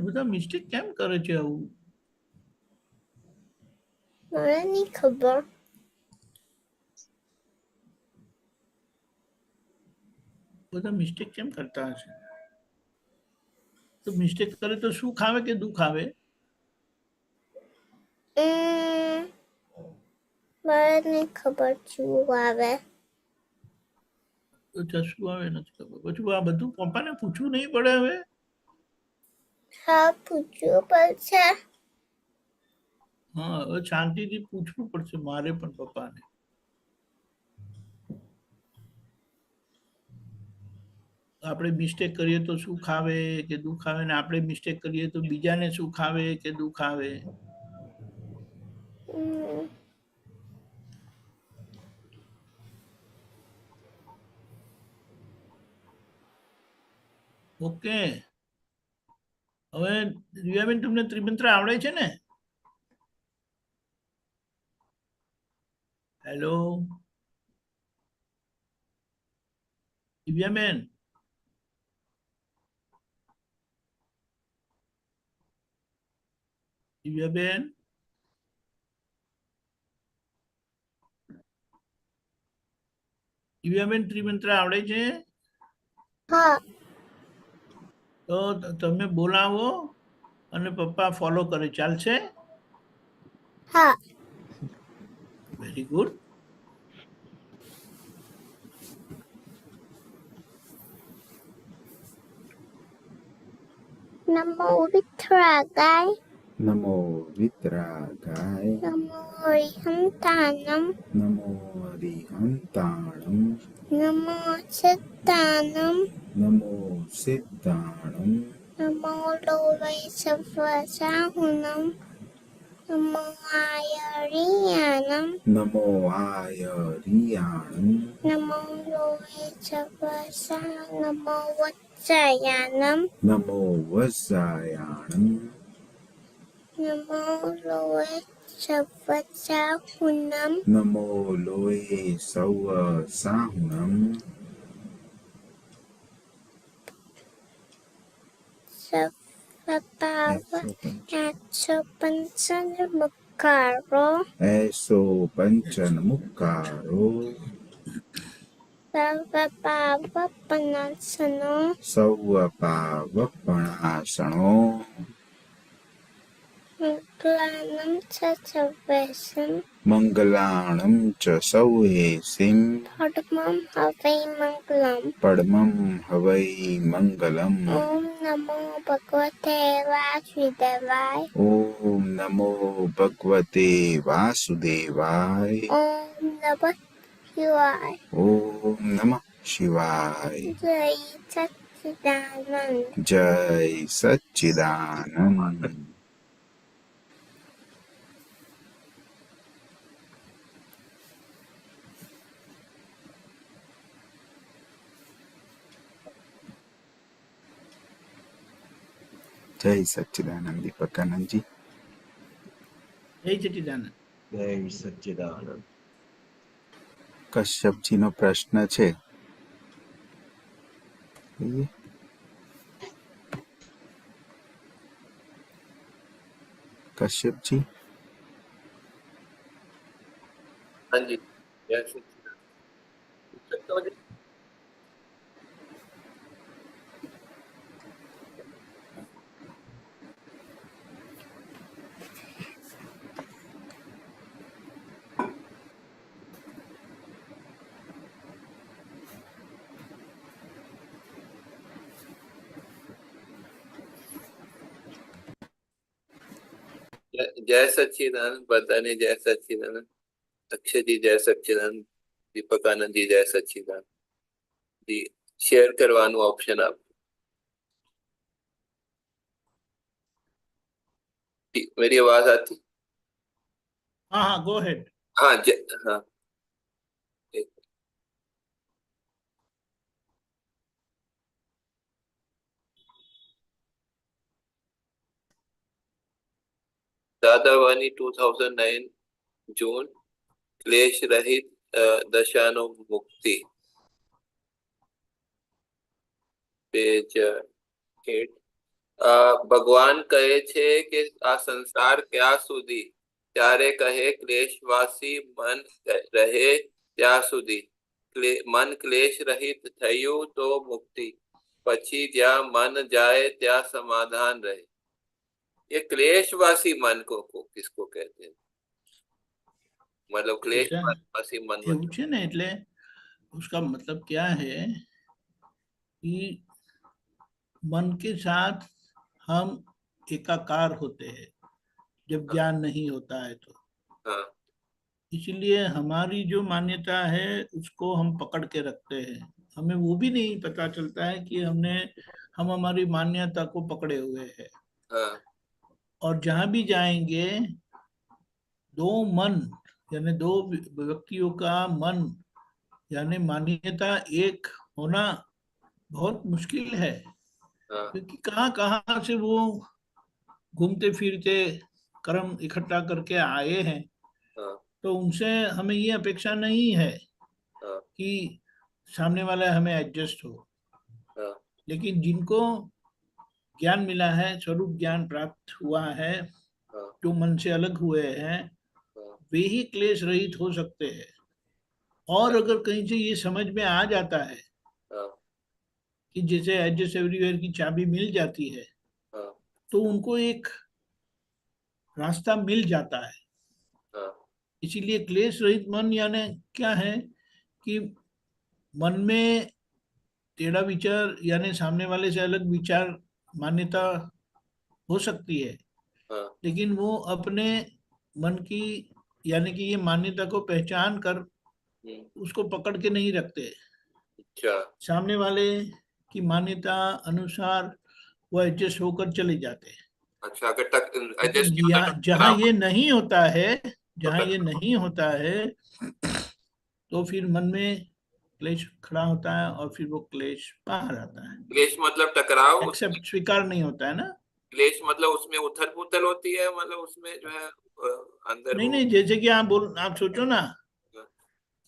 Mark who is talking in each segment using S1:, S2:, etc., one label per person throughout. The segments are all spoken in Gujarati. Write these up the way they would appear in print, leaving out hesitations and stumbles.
S1: બધા મિસ્ટેક કેમ કરે છે આવું?
S2: મને નહીં ખબર.
S1: બધા મિસ્ટેક કેમ કરતા હશે? તો મિસ્ટેક કરે તો સુખ આવે કે દુઃખ આવે?
S2: મને નહીં ખબર શું આવે.
S1: અચ્છા, શું આવે નથી ખબર. પછી આ બધું પપ્પાને પૂછવું નહીં પડે હવે?
S2: હા, પૂછવું પડશે.
S1: હા, હવે શાંતિથી પૂછવું પડશે મારે પણ પપ્પાને. આપણે મિસ્ટેક કરીએ તો સુખ આવે કે દુઃખ આવે, ને આપણે મિસ્ટેક કરીએ તો બીજાને સુખ આવે કે દુઃખ આવે? ઓકે. હવે દિવ્યાબેન, તમને ત્રિમંત્ર આવડે છે ને? હેલો દિવ્યાબેન. દિવ્યાબેન, દિવ્યાબેન, ત્રિમંત્ર આવડે છે?
S2: હા.
S1: તો તમે બોલાવો અને પપ્પા ફોલો કરે, ચાલશે?
S2: હા.
S1: Very good.
S2: નમો વિતરાગાય.
S3: નમો વિતરાગાય.
S2: નમો હરિહંતાનમ.
S3: નમો હરિહંતાણમ.
S2: નમો સિદ્ધાનમ.
S3: નમો સિદ્ધાણમ.
S2: નમો લોવે સર્વસાહુનમ. નમો આયરિયાનમ.
S3: નમો આયરિયાણમ.
S2: નમો લોવે સર્વસા. નમો વત્સયાનમ.
S3: નમો વજ્જાયાણમ.
S2: નમો લોવે સર્વસાહુનમ.
S3: નમો લોહે સૌ સાહુણમ.
S2: સર્વપાવ 155 મુકારો.
S3: એસો પંચન મુક્કારો.
S2: સર્વપાવપનાશનો.
S3: સૌ પાવપણાસણો.
S2: મંગલાનમ ચ સર્વેશમ.
S3: મંગલાણમ ચ સૌહેસિમ.
S2: પડમમ હવે મંગલમ.
S3: પડમમ હવૈ મંગલમ.
S2: ઓમ નમો ભગવતે વાસુદેવાય.
S3: ઓમ નમો ભગવતે વાસુદેવાય.
S2: ઓમ નમઃ શિવાય.
S3: ઓમ નમઃ શિવાય.
S2: જય સચ્ચિદાનંદ.
S3: જય સચ્ચિદાનંદ. જય સચ્ચિદાનંદ દીપકાનંદજી.
S1: જય સચ્ચિદાનંદ.
S4: જય સચ્ચિદાનંદ.
S3: કશ્યપજી નો પ્રશ્ન છે. કશ્યપજી.
S4: હાજી, જય સચ્ચિદાનંદ. જય સચ્ચિદાનંદ. બધાને જય સચ્ચિદાનંદ. અક્ષયજી જય સચ્ચિદાનંદ. દીપકાનંદજી જય સચ્ચિદાનંદ. જી, શેર કરવાનું ઓપ્શન આપ. मेरी आवाज आती?
S1: हाँ हाँ, गो हेड.
S4: हाँ हाँ. दादावानी 2009 जून. क्लेश रहित दशानो मुक्ति. पेज 8. ભગવાન કહે છે કે આ સંસાર ક્યાં સુધી, ત્યારે કહે ક્લેશવાસી મન રહે ત્યાં સુધી. મન ક્લેશ રહિત થયું તો મુક્તિ, પછી જ્યાં મન જાય ત્યાં समाधान रहे. ये क्लेशवासी मन को किसको कहते हैं? मतलब क्लेशवासी मन
S1: એવું છે ને, એટલે उसका मतलब क्या है कि मन के साथ हम एकाकार होते हैं जब ज्ञान नहीं होता है तो।
S4: हाँ
S1: इसलिए हमारी जो मान्यता है उसको हम पकड़ के रखते हैं, हमें वो भी नहीं पता चलता है कि हम हमारी मान्यता को पकड़े हुए हैं।
S4: हाँ
S1: और जहां भी जाएंगे दो मन यानी दो व्यक्तियों का मन यानी मान्यता एक होना बहुत मुश्किल है,
S4: हाँ
S1: क्योंकि कहाँ कहाँ से वो घूमते फिरते कर्म इकट्ठा करके आए हैं।
S4: हाँ
S1: तो उनसे हमें ये अपेक्षा नहीं है
S4: हाँ
S1: कि सामने वाला हमें एडजस्ट हो।
S4: हाँ
S1: लेकिन जिनको ज्ञान मिला है, स्वरूप ज्ञान प्राप्त हुआ है,
S4: हाँ
S1: जो मन से अलग हुए हैं,
S4: हाँ
S1: वे ही क्लेश रहित हो सकते हैं। और अगर कहीं से ये समझ में आ जाता है
S4: हाँ
S1: कि जैसे एडजस्ट एवरीवेयर की चाबी मिल जाती है,
S4: हाँ
S1: तो उनको एक रास्ता मिल जाता है।
S4: हाँ
S1: इसीलिए क्लेश रहित मन यानी क्या है कि मन में टेढ़ा विचार यानी सामने वाले से अलग विचार मान्यता हो सकती है,
S4: हाँ
S1: लेकिन वो अपने मन की यानी कि ये मान्यता को पहचान कर उसको पकड़ के नहीं रखते।
S4: अच्छा
S1: सामने वाले की मान्यता अनुसार वो एडजस्ट होकर चले जाते हैं।
S4: अच्छा, अगर तक
S1: लेकिन
S4: एडजस्ट नहीं होता
S1: जहाँ
S4: टकराव
S1: ये नहीं होता है,
S4: तो
S1: जहाँ ये नहीं होता है, तो फिर मन में क्लेश खड़ा होता है और फिर वो क्लेश बाहर आता है।
S4: क्लेश मतलब टकराव,
S1: एक्सेप्ट स्वीकार नहीं होता है ना।
S4: क्लेश मतलब उसमें उथल पुथल होती है, मतलब उसमें जो है अंदर
S1: नहीं
S4: वो
S1: नहीं, जैसे कि आप सोचो ना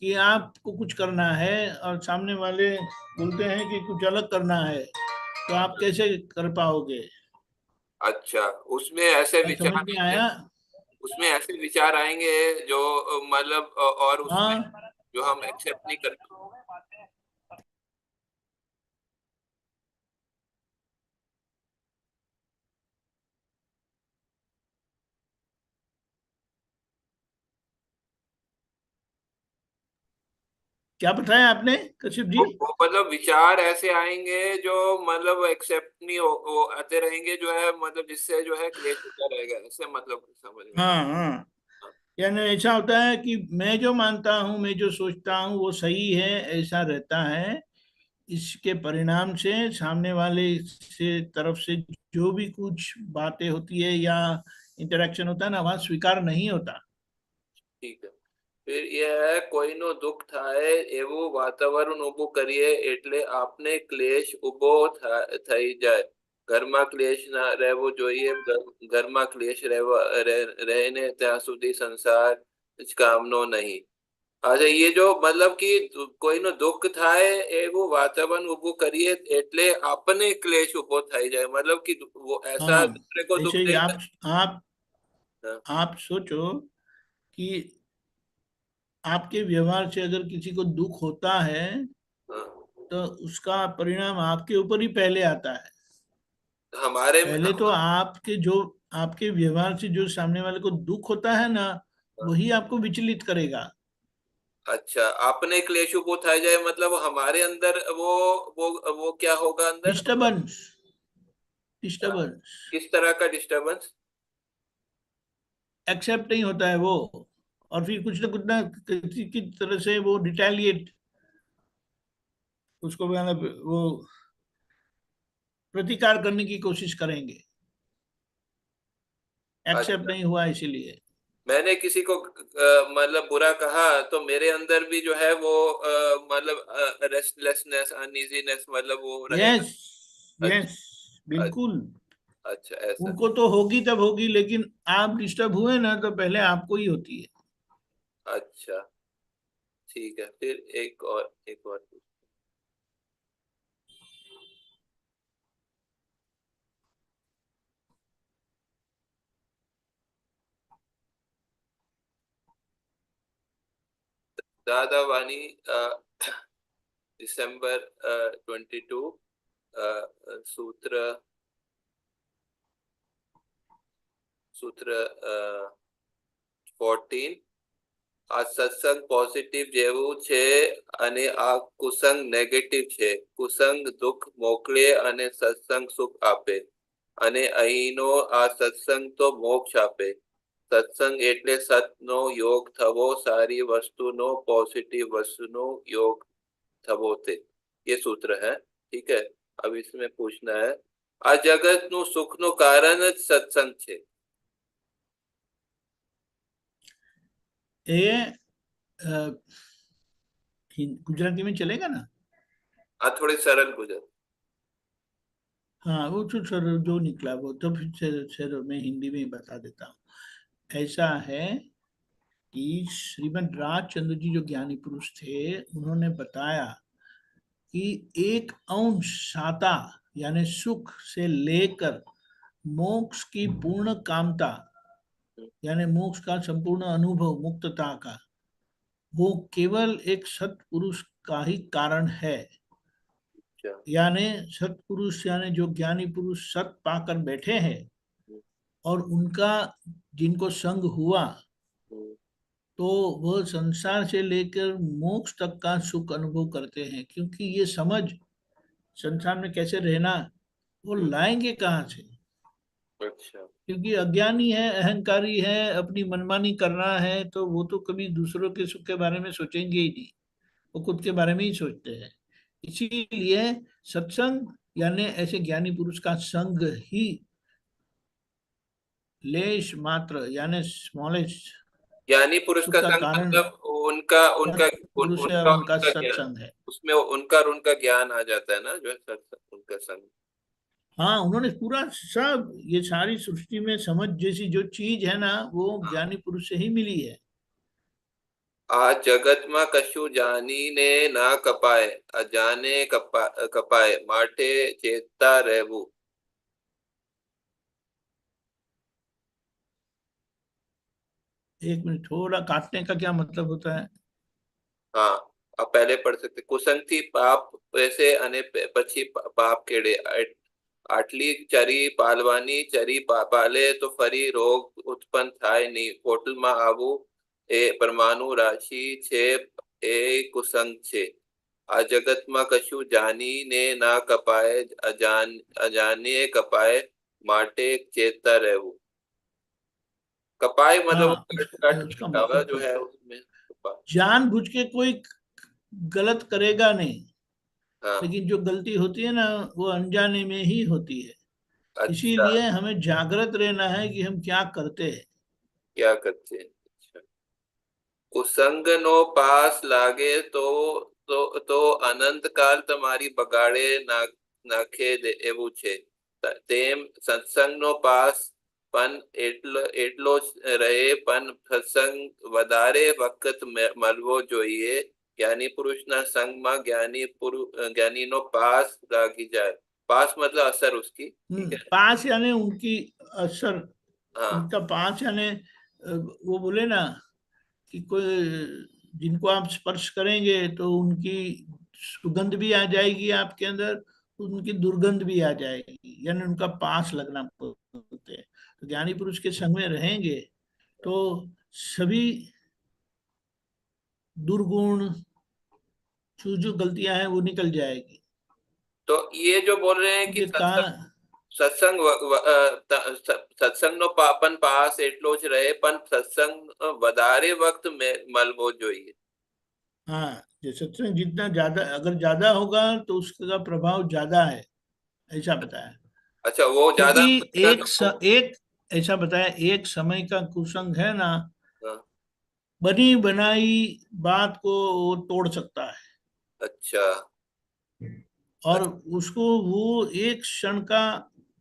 S1: कि आपको कुछ करना है और सामने वाले बोलते हैं कि कुछ अलग करना है, तो आप कैसे कर पाओगे?
S4: अच्छा, उसमें ऐसे
S1: क्या
S4: विचार
S1: समझ में
S4: आएंगे,
S1: आया?
S4: उसमें ऐसे विचार आएंगे जो मतलब और उसमें
S1: हाँ,
S4: जो हम एक्सेप्ट नहीं कर।
S1: क्या बताया आपने कश्यप जी?
S4: वो मतलब विचार ऐसे आएंगे जो मतलब एक्सेप्ट नहीं वो आते रहेंगे, जो है मतलब जिससे जो है क्लेश होता रहेगा, ऐसे मतलब समझ में।
S1: हाँ हाँ, यानी ऐसा होता है कि मैं जो मानता हूँ, मैं जो सोचता हूँ वो सही है, ऐसा रहता है। इसके परिणाम से सामने वाले से तरफ से जो भी कुछ बातें होती है या इंटरेक्शन होता है ना, वहाँ स्वीकार नहीं होता।
S4: ठीक है, फिर यह है કોઈનો દુઃખ થાય એવું વાતાવરણ ઊભું કરીએ એટલે આપને ક્લેશ ઊભો થઈ જાય. ઘરમાં ક્લેશ ના રહેવો જોઈએ, ઘરમાં ક્લેશ રહીને ત્યાં સુધી સંસાર જ કામનો નહીં. अच्छा, ये जो मतलब कि કોઈનો દુઃખ થાય એવું વાતાવરણ ઊભું કરીએ એટલે આપને ક્લેશ ઊભો થઈ જાય, मतलब कि वो ऐसा
S1: हाँ,
S4: दूसरे को दुख
S1: ऐसे ही
S4: देता
S1: आप
S4: है।
S1: आप सोचो कि आपके व्यवहार से अगर किसी को दुख होता है,
S4: हाँ,
S1: तो उसका परिणाम आपके ऊपर ही पहले आता है।
S4: हमारे
S1: पहले तो आपके व्यवहार से जो सामने वाले को दुख होता है ना, वही आपको विचलित करेगा।
S4: अच्छा, आपने क्लेश उभो થાય જાય मतलब हमारे अंदर वो क्या होगा अंदर,
S1: डिस्टर्बेंस, डिस्टर्बेंस
S4: किस तरह का डिस्टरबेंस?
S1: एक्सेप्ट नहीं होता है वो, और फिर कुछ ना किसी की तरह से वो रिटेलिएट, उसको मतलब वो प्रतिकार करने की कोशिश करेंगे, एक्सेप्ट
S4: अच्छा,
S1: नहीं हुआ इसीलिए।
S4: मैंने किसी को मतलब बुरा कहा तो मेरे अंदर भी जो है वो मतलब रेस्टलेसनेस अनइजीनेस मतलब वो रहेगा।
S1: यस,
S4: अच्छा,
S1: यस, बिल्कुल।
S4: अच्छा ऐसा।
S1: उनको तो होगी तब होगी, लेकिन आप डिस्टर्ब हुए ना तो पहले आपको ही होती है।
S4: अच्छा ठीक है, फिर एक और दादावानी December 22 सूत्र सूत्र 14 આ સત્સંગ પોઝિટિવ જેવું છે અને આ કુસંગ નેગેટિવ છે. કુસંગ દુઃખ મોકલે અને સત્સંગ સુખ આપે અને અહીંનો આ સત્સંગ તો મોક્ષ આપે. સત્સંગ એટલે સતનો યોગ થવો, સારી વસ્તુનો पॉजिटिव वस्तुनो योग थवो थे. ये सूत्र है. ठीक है. अब इसमें पूछना है आ जगत नु सुख नु कारण ज सत्संग छे.
S1: ये गुजराती में चलेगा ना?
S4: आ थोड़ी सरल गुजर.
S1: हाँ, वो तो सर जो निकला वो तो फिर मैं हिंदी में ही बता देता हूँ. ऐसा है कि श्रीमद् राजचंद्र जी जो ज्ञानी पुरुष थे, उन्होंने बताया कि एक अंश साता यानी सुख से लेकर मोक्ष की पूर्ण कामता यानी मोक्ष का संपूर्ण अनुभव मुक्तता का, वो केवल एक सत्पुरुष का ही कारण है. यानी सत्पुरुष यानी जो ज्ञानी पुरुष सत पाकर बैठे हैं और उनका जिनको संग हुआ तो वह संसार से लेकर मोक्ष तक का सुख अनुभव करते हैं. क्योंकि ये समझ संसार में कैसे रहना वो लाएंगे कहाँ से?
S4: अच्छा.
S1: क्योंकि अज्ञानी है, अहंकारी है, अपनी मनमानी करना है, तो वो तो कभी दूसरों के सुख के बारे में सोचेंगे ही नहीं, वो खुद के बारे में ही सोचते हैं. इसीलिए सत्संग यानी ऐसे ज्ञानी पुरुष का संग ही लेश मात्र यानी स्मॉलेस्ट
S4: ज्ञानी पुरुष का संग
S1: कारण
S4: मतलब उनका उनका
S1: पुरुष है
S4: उनका
S1: और उनका
S4: उनका ज्ञान,
S1: सत्संग है.
S4: उसमें उनका और उनका ज्ञान आ जाता है ना, जो है उनका संग.
S1: हाँ, उन्होंने पूरा सब ये सारी सृष्टि में समझ जैसी जो चीज है ना वो ज्ञानी पुरुष से ही मिली है.
S4: आ जगत में कशु जानी ने ना कपाए, अजाने कपाए माटे चेतता रहवू.
S1: एक मिनट, थोड़ा काटने का क्या मतलब होता है?
S4: हाँ, आप पहले पढ़ सकते. कुसंग थी पाप वैसे अने पछी पाप केड़े. आटली चरी पालवानी चरी पाले तो फरी रोग उत्पन्न थाय नहीं. होटल में आवू ए परमाणु राशि छे ए कुसंग छे. आ जगत में कशु जानी ने ना कपाए, अजाने कपाए माटे चेतता रहवू. कपाए मतलब
S1: हाँ,
S4: कट
S1: उसका
S4: हवा
S1: मतलब
S4: जो है उसमें
S1: जानबूझ के कोई गलत करेगा नहीं,
S4: हाँ.
S1: लेकिन जो गलती होती है ना वो अनजाने में ही होती है.
S4: अच्छा,
S1: इसीलिए हमें जागृत रहना है कि हम क्या करते हैं.
S4: क्या करते हैं. अच्छा. कुसंग नो पास लागे तो अनंत काल तमारी बगाड़े नाखे दे एवं छे. तेम सत्संग नो पास पण એટલો જ રહે પણ સત્સંગ વધારે વખત મળવો જોઈએ. જ્ઞાની પુરુષના સંગમાં જ્ઞાનીનો પાસ લાગી જાય. पास मतलब असर उसकी. ठीक है.
S1: पास यानी उनकी असर,
S4: हाँ.
S1: उनका पास यानी वो बोले ना कि कोई जिनको आप स्पर्श करेंगे तो उनकी सुगंध भी आ जाएगी आपके अंदर, उनकी दुर्गंध भी आ जाएगी, यानी उनका पास लगना बोलते हैं. तो ज्ञानी पुरुष के संग में रहेंगे तो सभी दुर्गुण जो गलतियां हैं वो निकल जाएगी.
S4: तो ये जो बोल रहे हैं कि सत्संग સત્સંગનો પાપન પાસ એટલો જ રહે પણ સત્સંગ વધારે વખત મળવો જોઈએ.
S1: हाँ, जो सत्संग जितना ज्यादा अगर ज्यादा होगा तो उसका प्रभाव ज्यादा है, ऐसा बताया.
S4: अच्छा, वो ज्यादा
S1: क्योंकि एक ऐसा बताया, एक समय का कुसंग है ना,
S4: हाँ.
S1: बनी बनाई बात को वो तोड़ सकता है.
S4: अच्छा.
S1: और उसको वो एक क्षण का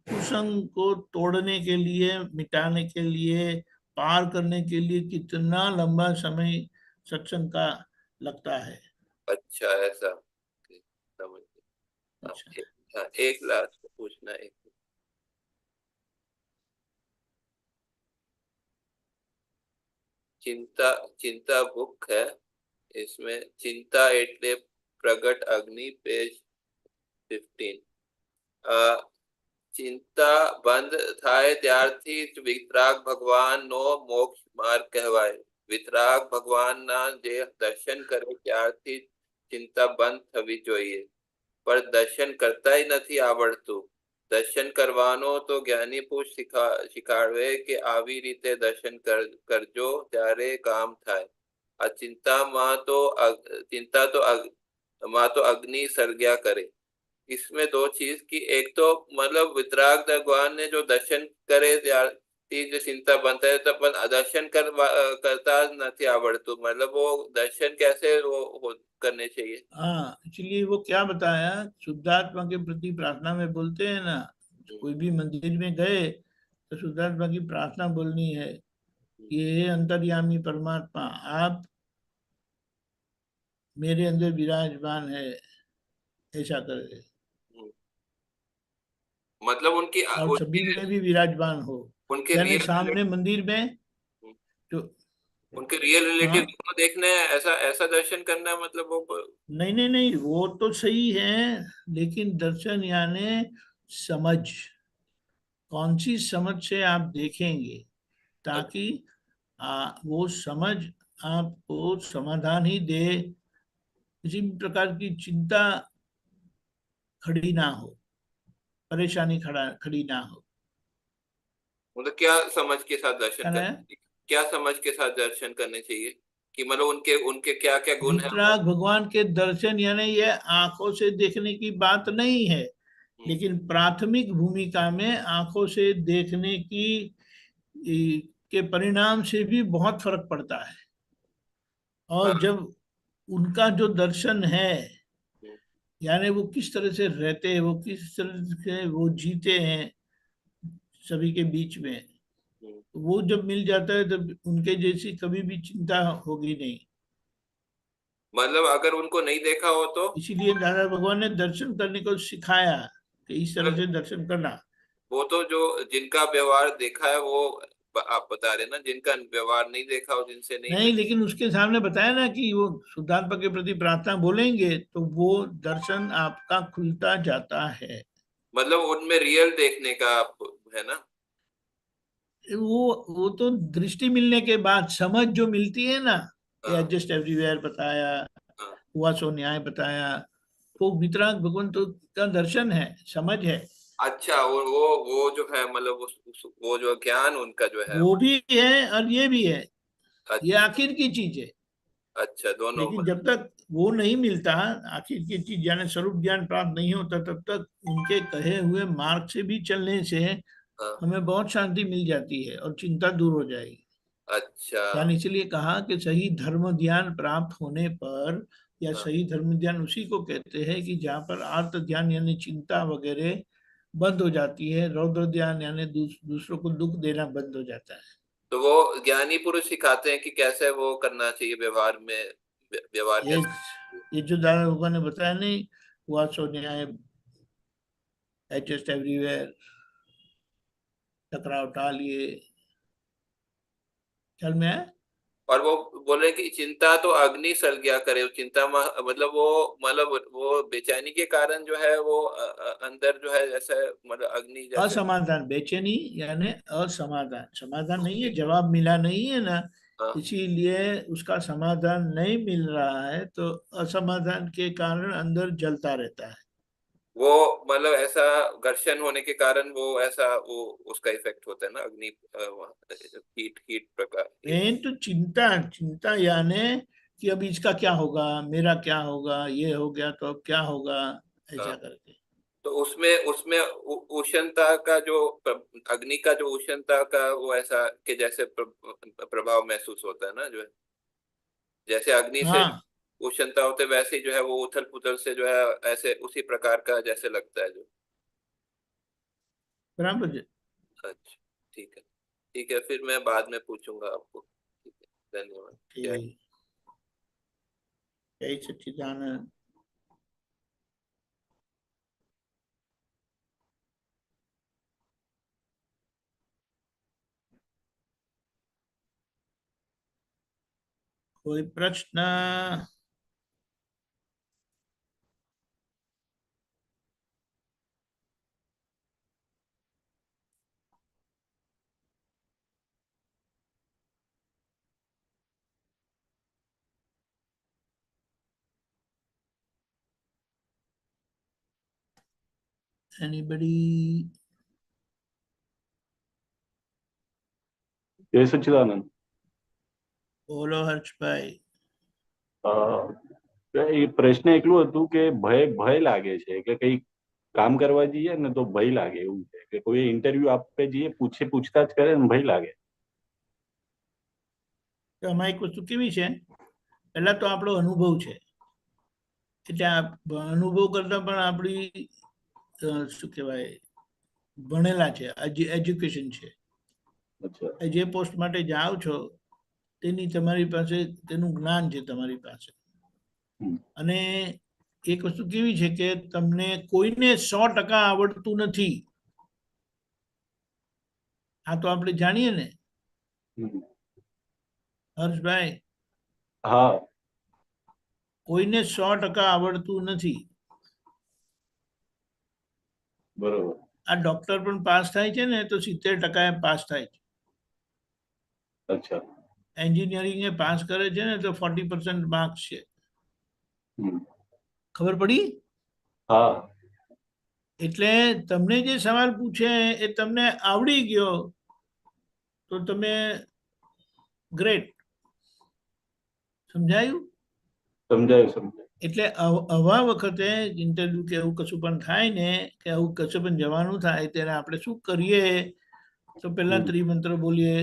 S1: कुसंग को तोड़ने के लिए, मिटाने के लिए, पार करने के लिए कितना लंबा समय सत्संग का लगता है.
S4: अच्छा, ऐसा. समझ गया.
S1: अच्छा.
S4: हाँ, एक लास्ट पूछना. एक चिंता चिंता भूख है इसमें चिंता एटले प्रगट अग्नि पेज 15 ચિંતા બંધ થાય ત્યારથી જ વિતરાગ ભગવાનનો મોક્ષ માર્ગ કહેવાય. વિતરાગ ભગવાનના જે દર્શન કરે ત્યારથી ચિંતા બંધ થવી જોઈએ. પણ દર્શન કરતાય નથી આવડતું. દર્શન કરવાનો તો જ્ઞાની પુરુષ શીખવાડે કે આવી રીતે દર્શન કરજો ત્યારે કામ થાય. આ ચિંતા તો માં તો અગ્નિ સળગ્યા કરે. इसमें दो चीज की एक तो मतलब वितराग भगवान ने जो दर्शन करे त्यारથી जो चिंता बनता है तो दर्शन करता नहीं आवड़तु मतलब वो दर्शन कैसे करने चाहिए.
S1: हाँ, इसलिए वो क्या बताया, शुद्धात्मा के प्रति प्रार्थना में बोलते हैं ना, कोई भी मंदिर में गए तो शुद्धात्मा की प्रार्थना बोलनी है कि हे अंतर्यामी परमात्मा, आप मेरे अंदर विराजमान है, ऐसा करे.
S4: मतलब उनकी
S1: और सभी में भी विराजमान हो.
S4: उनके
S1: यानी
S4: रियल
S1: सामने मंदिर में जो
S4: उनके रियल रिलेटिव
S1: हाँ,
S4: को देखना है, ऐसा ऐसा दर्शन करना है मतलब वो.
S1: नहीं नहीं नहीं, वो तो सही है, लेकिन दर्शन यानी समझ, कौन सी समझ से आप देखेंगे, ताकि वो समझ आपको समाधान ही दे, किसी भी प्रकार की चिंता खड़ी ना हो, परेशानी खड़ी ना हो.
S4: मतलब क्या समझ के साथ दर्शन
S1: क्या है?
S4: करने, क्या समझ के साथ दर्शन करने चाहिए कि मतलब उनके उनके क्या क्या गुण है वो.
S1: वितराग भगवान के दर्शन यानी ये आंखों से देखने की बात नहीं है, लेकिन प्राथमिक भूमिका में आंखों से देखने की के परिणाम से भी बहुत फर्क पड़ता है. और जब उनका जो दर्शन है, यानी वो किस तरह से रहते हैं, वो किस तरह से वो जीते हैं सभी के बीच में, वो जब मिल जाता है तब उनके जैसी कभी भी चिंता होगी नहीं.
S4: मतलब अगर उनको नहीं देखा हो तो
S1: इसीलिए दादा भगवान ने दर्शन करने को सिखाया कि इस तरह से दर्शन करना.
S4: वो तो जो जिनका व्यवहार देखा है वो आप बता रहे ना, जिनका व्यवहार नहीं देखा हो, जिनसे नहीं
S1: नहीं, लेकिन उसके सामने बताया ना कि वो शुद्धात्मा के प्रति प्रार्थना बोलेंगे तो वो दर्शन आपका खुलता जाता है.
S4: मतलब उनमें रियल देखने का है ना.
S1: वो तो दृष्टि मिलने के बाद समझ जो मिलती है ना,
S4: हाँ,
S1: जस्ट एवरीवेयर बताया,
S4: हाँ.
S1: हुआ सो न्याय बताया, वो वितराग भगवंत का दर्शन है, समझ है.
S4: अच्छा, वो जो है मतलब वो जो ज्ञान उनका जो है.
S1: वो भी है और ये भी है, ये
S4: अच्छा.
S1: आखिर की चीज है.
S4: अच्छा, दोनों
S1: लेकिन जब तक वो नहीं मिलता, आखिर की चीज यानी स्वरूप ज्ञान प्राप्त नहीं होता, तब तक उनके कहे हुए मार्ग से भी चलने से
S4: हाँ.
S1: हमें बहुत शांति मिल जाती है और चिंता दूर हो जाएगी.
S4: अच्छा.
S1: यानी इसलिए कहा कि सही धर्म ध्यान प्राप्त होने पर, या
S4: हाँ.
S1: सही धर्म ध्यान उसी को कहते हैं कि जहाँ पर आर्त ध्यान यानी चिंता वगैरह बंद हो जाती है, रौद्र ध्यान यानी दूसरों को दुख देना बंद हो जाता है.
S4: तो वो ज्ञानी पुरुष सिखाते हैं कि कैसे वो करना चाहिए व्यवहार में, व्यवहार
S1: ये
S4: कैसे.
S1: ये जो दादा भगवान ने बताया नहीं, हुआ सो न्याय, एडजस्ट एवरीवेयर, टकराव टालिए, ख्याल में है.
S4: और वो बोले कि चिंता तो अग्नि सलग्या करे. चिंता मतलब वो बेचैनी के कारण जो है वो अंदर जो है जैसे मतलब अग्नि जैसे.
S1: असमाधान, बेचैनी यानी असमाधान, समाधान नहीं है, जवाब मिला नहीं है ना,
S4: हाँ.
S1: इसीलिए उसका समाधान नहीं मिल रहा है, तो असमाधान के कारण अंदर जलता रहता है.
S4: वो मतलब ऐसा घर्षण होने के कारण वो ऐसा वो उसका इफेक्ट होता है ना अग्नि, हीट हीट प्रकार हीट.
S1: मेन तो चिंता, चिंता यानी कि अब इसका क्या होगा, मेरा क्या होगा, ये हो गया तो अब क्या होगा, ऐसा करके.
S4: तो उसमें उसमें उष्णता का जो अग्नि का जो उष्णता का वो ऐसा कि जैसे प्रभाव महसूस होता है ना जो है, जैसे अग्नि से
S1: हाँ,
S4: उष्णता होते वैसे ही जो है वो उथल पुथल से जो है ऐसे उसी प्रकार का जैसे लगता है जो.
S1: बराबर.
S4: अच्छा. ठीक है. ठीक है, फिर मैं बाद में पूछूंगा आपको. ठीक है, धन्यवाद. जय.
S1: ठीक, यही सच्चिदानंद. કોઈ પ્રશ્ન? Anybody?
S5: જય સચ્ચિદાનંદ.
S1: બોલો હર્ષભાઈ.
S5: એ પ્રશ્ન એટલું હતું કે ભય લાગે છે, એટલે કઈ કામ કરવા જઈએ ને તો ભય લાગે એવું છે કે કોઈ ઇન્ટરવ્યુ આપે જઈએ પૂછતાછ કરે ને ભય લાગે.
S1: તો આમાં એક વસ્તુ કેવી છે, પહેલા તો આપણો અનુભવ છે, એટલે આ અનુભવ કરતા પણ આપણી શું કહેવાય ભણેલા છે, એજ્યુકેશન છે.
S5: અચ્છા.
S1: જે પોસ્ટ માટે જાઓ છો તેની તમારી પાસે તેનું જ્ઞાન છે તમારી પાસે. અને એક વસ્તુ કેવી છે કે તમને કોઈને 100% આવડતું નથી, આ તો આપણે જાણીએ ને હર્ષભાઈ.
S5: હા,
S1: કોઈને 100% આવડતું નથી.
S5: બરોબર.
S1: આ ડોક્ટર પણ પાસ થાય છે ને તો 70% પાસ થાય છે.
S5: અચ્છા.
S1: એન્જિનિયરિંગ એ પાસ કરે છે ને તો 40% માર્ક્સ છે. ખબર પડી?
S5: હા.
S1: એટલે તમને જે સવાલ પૂછે એ તમને આવડી ગયો તો તમે ગ્રેટ. સમજાયું?
S5: સમજાયું.
S1: એટલે આવા વખતે ઇન્ટરવ્યુ કે એવું કશું પણ થાય ને કે આવું કશું પણ જવાનું થાય ત્યારે આપણે શું કરીએ તો પહેલા ત્રિમંત્ર બોલીએ,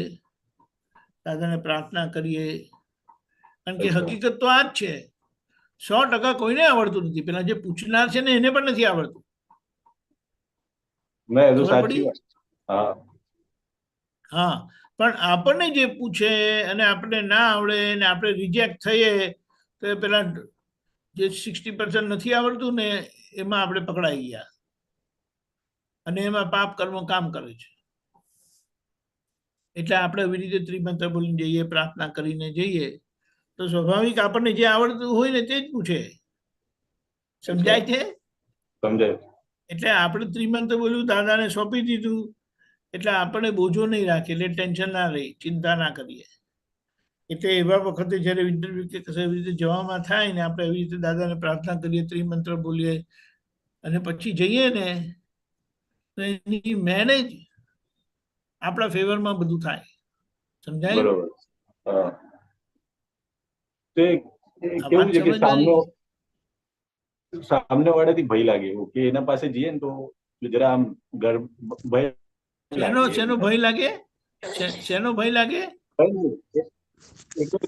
S1: દાદાને પ્રાર્થના કરીએ. કારણ કે હકીકત તો આ જ છે, 100% કોઈને આવડતું નથી. પેલા જે પૂછનાર છે ને એને પણ નથી આવડતું. ખબર પડી? હા, પણ આપણને જે પૂછે અને આપણને ના આવડે ને આપણે રિજેક્ટ થઈએ તો પેલા જે 60% નથી આવડતું ને એમાં આપણે પકડાઈ ગયા અને એમાં પાપ કર્મ કામ કરે છે. એટલે આપણે એવી રીતે ત્રિમંત્ર બોલીને જઈએ, પ્રાર્થના કરીને જઈએ તો સ્વાભાવિક આપણને જે આવડતું હોય ને તે જ પૂછે. સમજાય છે?
S5: સમજાય.
S1: એટલે આપણે ત્રિમંત્ર બોલ્યું, દાદાને સોંપી દીધું, એટલે આપણને બોજો નહીં રાખે, એટલે ટેન્શન ના રહી, ચિંતા ના કરીએ. એટલે એવા વખતે જયારે ઇન્ટરવ્યુ કે કશે એવી રીતે જવામાં થાય ને આપણે એવી રીતે દાદાને પ્રાર્થના કરીએ, ત્રિમંત્ર બોલીએ અને પછી જઈએ ને તો એની મેનેજ આપણા ફેવરમાં બધું થાય. સમજાય?
S5: બરોબર. તો કેવું છે કે સામને વાળાથી ભય લાગે એવું કે એના પાસે જઈએ ને તો જરા આમ ભય.
S1: શેનો ભય લાગે? શેનો ભય લાગે?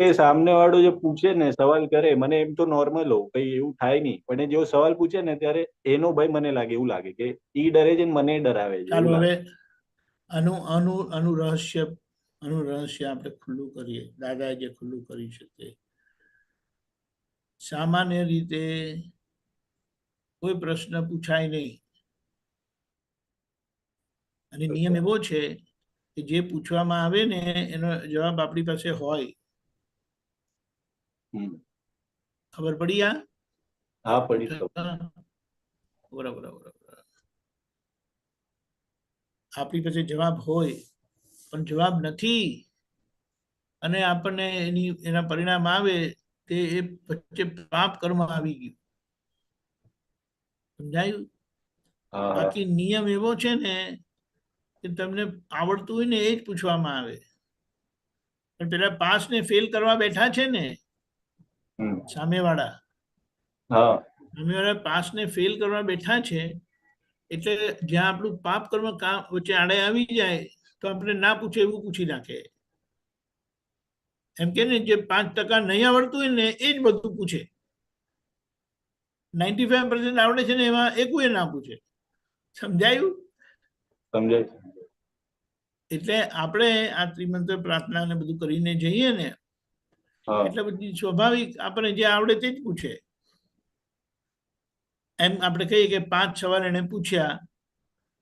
S5: એ સામને વાળો જે પૂછે ને સવાલ કરે, મને એમ તો નોર્મલ હોઉં, કઈ એવું થાય નહીં, પણ જેવો સવાલ પૂછે ને ત્યારે એનો ભય મને લાગે, એવું લાગે કે ઈ ડરે છે ને મને ડરાવે છે.
S1: ચાલો હવે આનું રહસ્ય આપણે ખુલ્લું કરીએ. દાદાએ જે ખુલ્લું કરી શકે. સામાન્ય રીતે કોઈ પ્રશ્ન પૂછાય નહીં અને નિયમ એવો છે કે જે પૂછવામાં આવે ને એનો જવાબ આપણી પાસે હોય. ખબર પડી?
S5: હા, પડી.
S1: બરાબર. આપણી પાસે જવાબ હોય પણ જવાબ નથી અને આપણને એના પરિણામ આવે તે એ વચ્ચે પાપ કર્મ આવી ગયું. સમજાયું? બાકી નિયમ એવો છે ને કે તમને આવડતું હોય ને એ જ પૂછવામાં આવે. પણ પેલા પાસ ને ફેલ કરવા બેઠા છે ને સામેવાળા પાસ ને ફેલ કરવા બેઠા છે, એટલે જ્યાં આપણું પાપ કર્મ વચ્ચે આડે આવી જાય તો આપણે ના પૂછે એવું પૂછી નાખે. એમ કે ને જે 5% નહીં આવડતું હોય ને એ જ બધું પૂછે. 95% આવડે છે ને એમાં એકુએ ના પૂછે. સમજાયું?
S5: સમજાય.
S1: એટલે આપણે આ ત્રિમંત્ર પ્રાર્થના ને બધું કરીને જઈએ ને એટલે બધી સ્વાભાવિક આપણે જે આવડે તે જ પૂછે. એમ આપણે કહીએ કે 5 સવાલ એને પૂછ્યા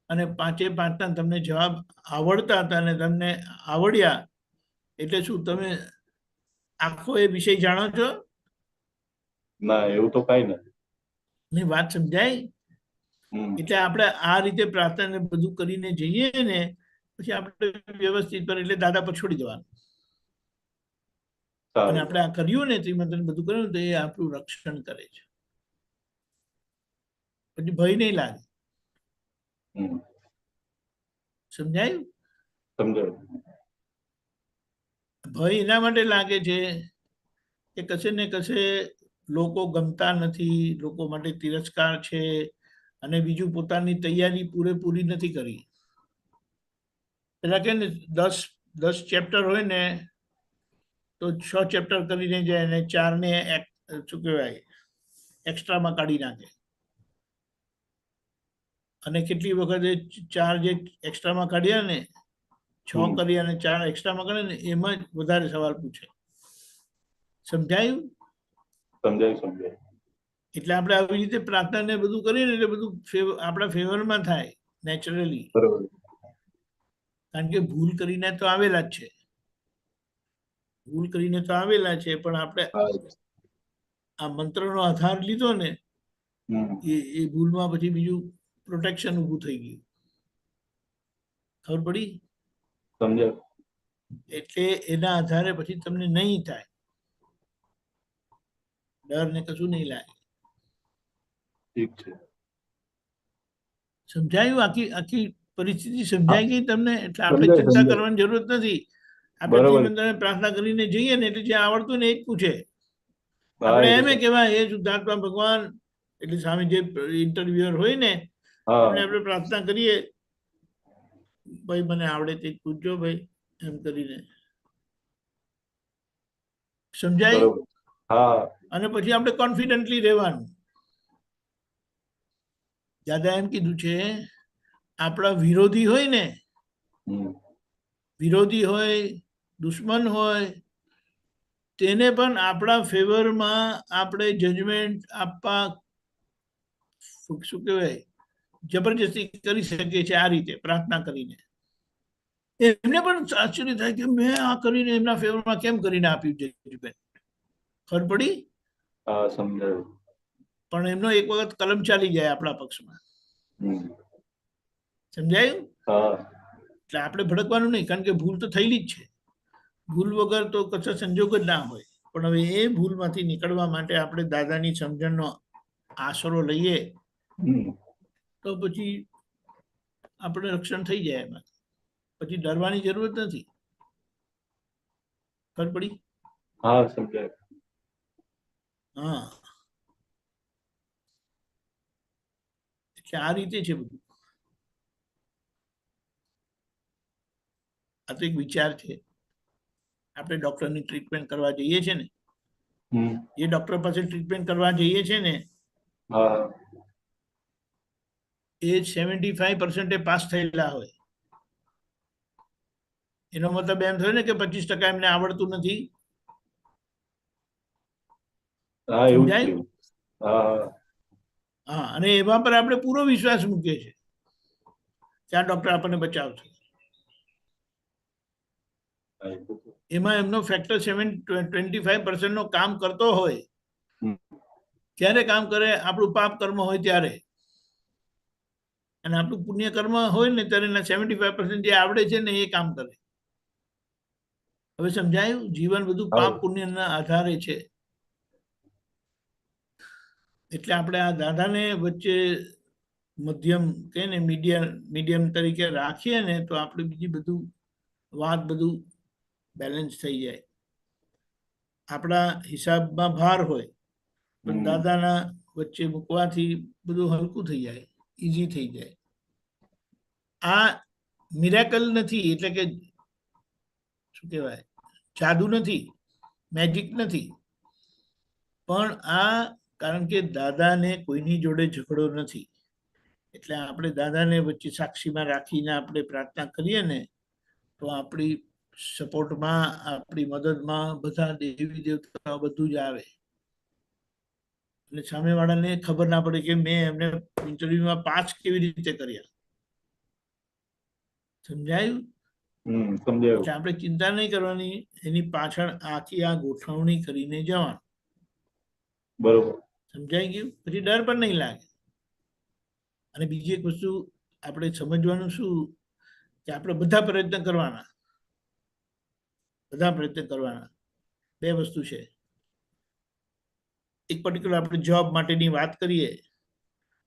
S1: અને 5 તમને જવાબ આવડતા હતા અને તમને આવડ્યા, એટલે શું તમે આખો એ વિષય જાણો છો?
S5: ના એવું તો કઈ નથી.
S1: ની વાત સમજાય?
S5: હમ.
S1: એટલે આપણે આ રીતે પ્રાર્થના ને બધું કરીને જઈએ ને પછી આપણે વ્યવસ્થિત પર એટલે દાદા પર છોડી દેવાનું. અને
S5: સારું.
S1: આપણે આ કર્યું ને ત્રિમંત્રને બધું કર્યું તો એ આપણું રક્ષણ કરે છે, પછી ભય નહીં લાગે.
S5: હમ.
S1: સમજાયું?
S5: સમજાયું.
S1: ભય એના માટે લાગે છે કે કશે ને કશે લોકો ગમતા નથી, લોકો માટે તિરસ્કાર છે, અને બીજું પોતાની તૈયારી પૂરેપૂરી નથી કરી. પેલા કે ને 10 ચેપ્ટર હોય ને તો 6 ચેપ્ટર કરીને જાય અને 4 ને શું કહેવાય એક્સ્ટ્રામાં કાઢી નાખે. અને કેટલી વખતે 4 જે એક્સ્ટ્રામાં કાઢ્યા ને 6 કરી અને 4 એક્સ્ટ્રામાં કાઢે ને એમાં જ વધારે સવાલ પૂછે. સમજાયું?
S5: સમજાયું.
S1: એટલે આપણે આવી રીતે પ્રાર્થના ને બધું કરીએ ને એટલે બધું આપણા ફેવરમાં થાય નેચરલી.
S5: બરોબર.
S1: કારણ કે ભૂલ કરીને તો આવેલા જ છે, ભૂલ કરીને તો આવેલા છે, પણ આપણે આ મંત્રનો આધાર લીધો ને એ ભૂલમાં પછી બીજું પ્રોટેક્શન ઊભું થઈ ગયું. ખબર પડી?
S5: સમજાયું.
S1: એટલે એના આધારે પછી તમને નહીં થાય, ડર ને કશું નહીં લાગે.
S5: ઠીક છે.
S1: સમજાયું? આખી આખી પરિસ્થિતિ સમજાઈ ગઈ તમને? એટલે આપણે ચિંતા કરવાની જરૂરત નથી. આપણે ત્રિમંત્રને પ્રાર્થના કરીને જઈએ ને એટલે જે આવડતું ને એ જ પૂછે. આપણે એમ કહેવાય એ શુદ્ધાત્મા ભગવાન, એટલે સામે જે ઇન્ટરવ્યુઅર હોય ને એમને આપણે પ્રાર્થના કરીએ, ભાઈ મને આવડે તે પૂછજો ભાઈ, એમ કરીને. સમજાય? અને પછી આપણે કોન્ફિડન્ટલી રહેવાનું. દાદા એમ કીધું છે આપણા વિરોધી હોય ને, વિરોધી હોય, દુશ્મન હોય, તેને પણ આપણા ફેવરમાં આપણે જજમેન્ટ આપવા શું કહેવાય જબરજસ્તી કરી શકીએ છીએ આ રીતે પ્રાર્થના કરીને. એમને પણ આશ્ચર્ય થાય કે મેં આ કરીને એમના ફેવરમાં કેમ કરીને આપ્યું જજમેન્ટ. ખબર પડી?
S5: સમજાયું.
S1: પણ એમનો એક વખત કલમ ચાલી જાય આપણા પક્ષમાં. સમજાયું? એટલે આપણે ભડકવાનું નહીં, કારણ કે ભૂલ તો થયેલી જ છે. ભૂલ વગર તો કશો સંજોગ જ ના હોય. પણ હવે એ ભૂલમાંથી નીકળવા માટે આપણે દાદાની સમજણનો આશરો લઈએ તો પછી આપણે રક્ષણ થઈ જાય. એમાં પછી ડરવાની જરૂરત નથી. ખબર પડી?
S5: હા, સમજાયું.
S1: હા, એટલે આ રીતે છે બધું. આ તો એક વિચાર છે. આપણે ડોક્ટરની ટ્રીટમેન્ટ કરવા જઈએ છીએ ને, એ ડોક્ટર પાસે ટ્રીટમેન્ટ કરવા જઈએ છીએ ને એ 75% પાસ થયેલા હોય. એનો મતલબ એમ થયો ને કે 25% એમને આવડતું નથી. સમજાયું? હા, અને એવા પર આપણે પૂરો વિશ્વાસ મૂકીએ છીએ કે આ ડોક્ટર આપણને બચાવશે. એમાં એમનો ફેક્ટર 25% નો કામ કરતો હોય. ક્યારે કામ કરે? આપણું પાપ કર્મ હોય ત્યારે, અને આપણું પુણ્ય કર્મ હોય ને ત્યારે 75% જે આવડે છે ને એ કામ કરે. હવે સમજાયું? જીવન બધું પાપ પુણ્યના આધારે છે. એટલે આપણે આ દાદાને વચ્ચે મધ્યમ કે ને મીડિયમ તરીકે રાખીએ ને તો આપણે બીજી બધું વાત બધું બેલેન્સ થઈ જાય. આપણા હિસાબમાં ભાર હોય પણ દાદાના વચ્ચે મૂકવાથી બધું હલકું થઈ જાય, ઈઝી થઈ જાય. આ મિરેકલ નથી, એટલે કે શું કહેવાય જાદુ નથી, મેજિક નથી, પણ આ કારણ કે દાદાને કોઈની જોડે ઝઘડો નથી. એટલે આપણે દાદાને વચ્ચે સાક્ષીમાં રાખીને આપણે પ્રાર્થના કરીએ ને તો આપણી સપોર્ટમાં, આપણી મદદમાં બધા દેવી દેવતાઓ બધું જ આવે. એટલે સામેવાળાને ખબર ના પડે કે મેં એમને ઇન્ટરવ્યુમાં પાસ કેવી રીતે કર્યા. સમજાયું?
S5: સમજાયું.
S1: એટલે આપણે ચિંતા નહીં કરવાની, એની પાછળ આખી આ ગોઠવણી કરીને જવાનું.
S5: બરોબર.
S1: સમજાઈ ગયું? પછી ડર પણ નહીં લાગે. અને બીજી એક વસ્તુ આપણે સમજવાનું શું કે આપણે બધા પ્રયત્ન કરવાના, બધા પ્રયત્ન કરવાના. બે વસ્તુ છે. એક પર્ટિક્યુલર આપણે જોબ માટેની વાત કરીએ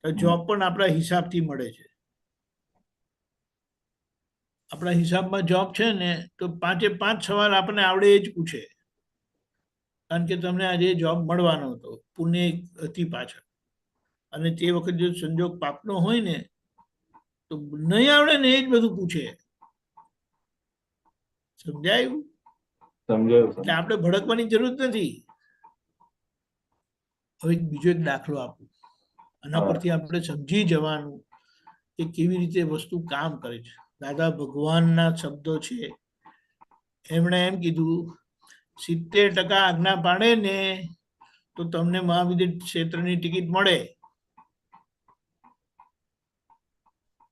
S1: તો જોબ પણ આપણા હિસાબથી મળે છે. આપણા હિસાબમાં જોબ છે ને તો 5 સવાલ આપણને આવડે એ જ પૂછે, કારણ કે તમને આજે જોબ મળવાનો હતો, પુણ્ય હતી પાછળ. અને તે વખત જો સંજોગ પાપનો હોય ને તો નહીં આવડે ને એ જ બધું પૂછે. સમજાયું? એટલે આપણે ભડકવાની જરૂર નથી. હવે બીજો એક દાખલો આપું, આના પરથી આપણે સમજી જવાનું કે કેવી રીતે વસ્તુ કામ કરે છે. દાદા ભગવાનના શબ્દો છે. એમણે એમ કીધું 70% આજ્ઞા પાડે ને તો તમને મહાવિદ્ય ક્ષેત્રની ટિકિટ મળે.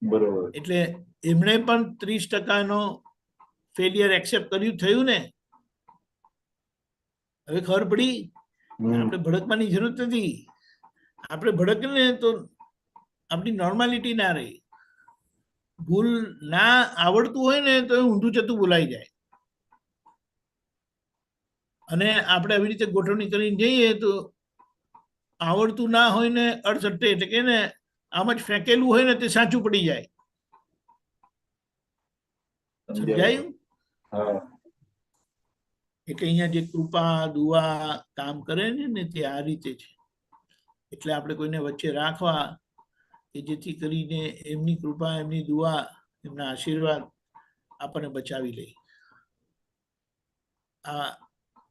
S5: બરોબર.
S1: એટલે એમણે પણ 30%નો ફેલિયર એક્સેપ્ટ કર્યું, થયું ને? હવે ખબર પડી? આપણે ભડકવાની જરૂર નથી. આપણે ભડકે ને તો આપણી નોર્માલિટી ના રહી. ભૂલ ના આવડતું હોય ને તો ઊંધું જતું બોલાઈ જાય. અને આપણે આવી રીતે ગોઠવણી કરીને જઈએ તો આવડતું ના હોય ને અડસટ્ટે, એટલે કે ને આમ જ ફેંકેલું હોય ને તે સાચું પડી જાય. સમજાયું? એટલે અહીંયા જે કૃપા દુઆ કામ કરે ને તે આ રીતે છે. એટલે આપણે કોઈને વચ્ચે રાખવા કે જેથી કરીને એમની કૃપા, એમની દુઆ, એમના આશીર્વાદ આપણને બચાવી લે. આ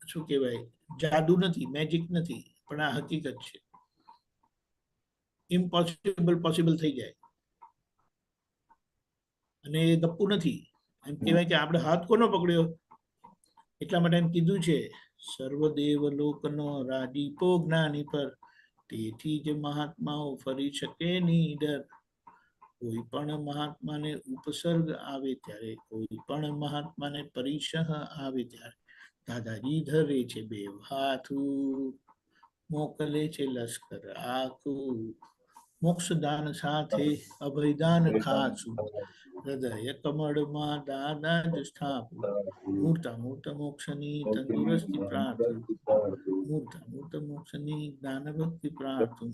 S1: શું કહેવાય, જાદુ નથી, મેજિક નથી, પણ આ હકીકત છે. ઇમ્પોસિબલ પોસિબલ થઈ જાય. અને એ ગપ્પુ નથી. એમ કહેવાય કે આપણે હાથ કોનો પકડ્યો, એટલા માટે એમ કીધું છે સર્વદેવ લોકનો રાજીપો જ્ઞાની પર, તેથી જ મહાત્માઓ ફરી શકે ની ડર. કોઈ પણ મહાત્માને ઉપસર્ગ આવે ત્યારે, કોઈ પણ મહાત્માને પરિસહ આવે ત્યારે દાદાજી ધરે છે 2 હાથ, મોકલે છે લશ્કર આખું, મોક્ષદાન સાથે અભયદાન ખાસું, હૃદય કમળમાં દાદા જ સ્થાપું, મૂર્તા મૂર્ત મોક્ષની તંદુરસ્તી પ્રાર્થું, મૂર્તા મૂર્ત મોક્ષની જ્ઞાન ભક્તિ પ્રાર્થું,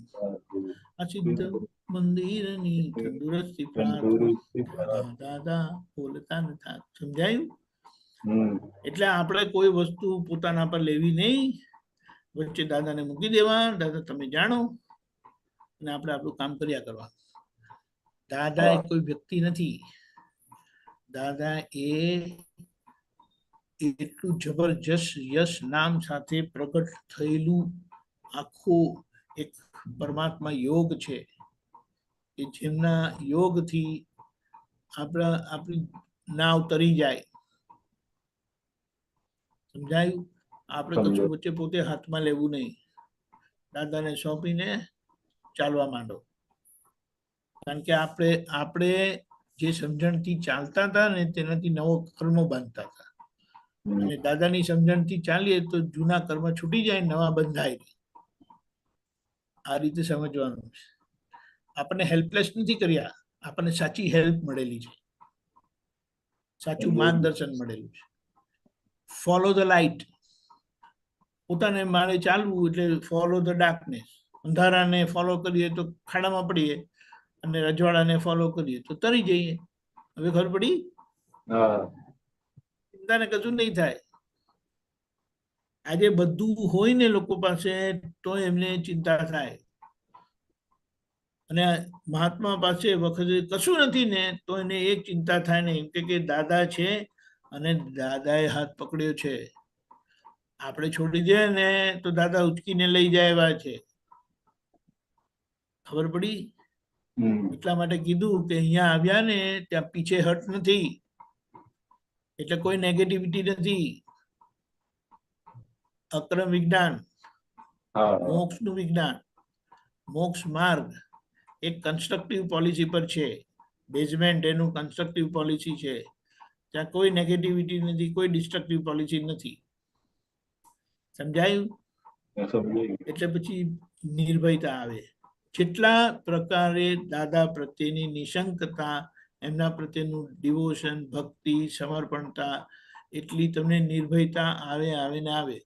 S1: આ સિદ્ધ મંદિરની તંદુરસ્તી પ્રાર્થું, દાદા દાદા બોલતા ન થાક. સમજાયું? એટલે આપણે કોઈ વસ્તુ પોતાના પર લેવી નહીં, વચ્ચે દાદાને મૂકી દેવા. દાદા તમે જાણો, અને આપણે આપણું કામ કર્યા કરવા. દાદા એ કોઈ વ્યક્તિ નથી. દાદા એ એટલું જબરજસ્ત યશ નામ સાથે પ્રગટ થયેલું આખું એક પરમાત્મા યોગ છે કે જેમના યોગથી આપણી નાવ તરી જાય. સમજાયું? આપણે કશું વચ્ચે પોતે હાથમાં લેવું નહીં. દાદાને સોંપીને ચાલવા માંડો. કારણ કે આપણે જે સમજણથી ચાલતા હતા ને તેનાથી નવો કર્મ બાંધતા હતા. અને દાદાની સમજણથી ચાલીએ તો જૂના કર્મ છૂટી જાય, નવા બંધાય. આ રીતે સમજવાનું છે. આપણને હેલ્પલેસ નથી કર્યા, આપણને સાચી હેલ્પ મળેલી છે, સાચું માર્ગદર્શન મળેલું છે. Follow the light. પોતાને મારે ચાલવું એટલે ફોલો ધ ડાર્કનેસ. અંધારાને ફોલો કરીએ તો ખાડામાં પડીએ, અને રજવાડાને ફોલો કરીએ તો તરી જઈએ. હવે ખબર પડી? ચિંતાને કશું નહીં થાય. આજે બધું હોય ને લોકો પાસે તો એમને ચિંતા થાય, અને મહાત્મા પાસે વખતે કશું નથી ને તો એને એક ચિંતા થાય નહીં કે દાદા છે અને દાદાએ હાથ પકડ્યો છે. આપણે છોડી દે ને તો દાદા ઉચકીને લઈ જાય એવા છે. ખબર પડી? એટલા માટે કીધું કે અહીંયા આવ્યા ને ત્યાં પીછે હટ નથી, એટલે કોઈ નેગેટિવિટી નથી. અક્રમ વિજ્ઞાન, મોક્ષનું વિજ્ઞાન, મોક્ષ માર્ગ એક કન્સ્ટ્રક્ટિવ પોલિસી પર છે. બેઝમેન્ટ એનું કન્સ્ટ્રક્ટિવ પોલિસી છે. ત્યાં કોઈ નેગેટિવિટી નથી, કોઈ ડિસ્ટ્રક્ટિવ પોલિસી નથી. સમજાયું?
S5: સમજાયું.
S1: એટલે પછી નિર્ભયતા આવે. જેટલા પ્રકારે દાદા પ્રત્યેની નિશંકતા, એમના પ્રત્યેનું ડિવોશન, ભક્તિ, સમર્પણતા, એટલી તમને નિર્ભયતા આવે ને આવે.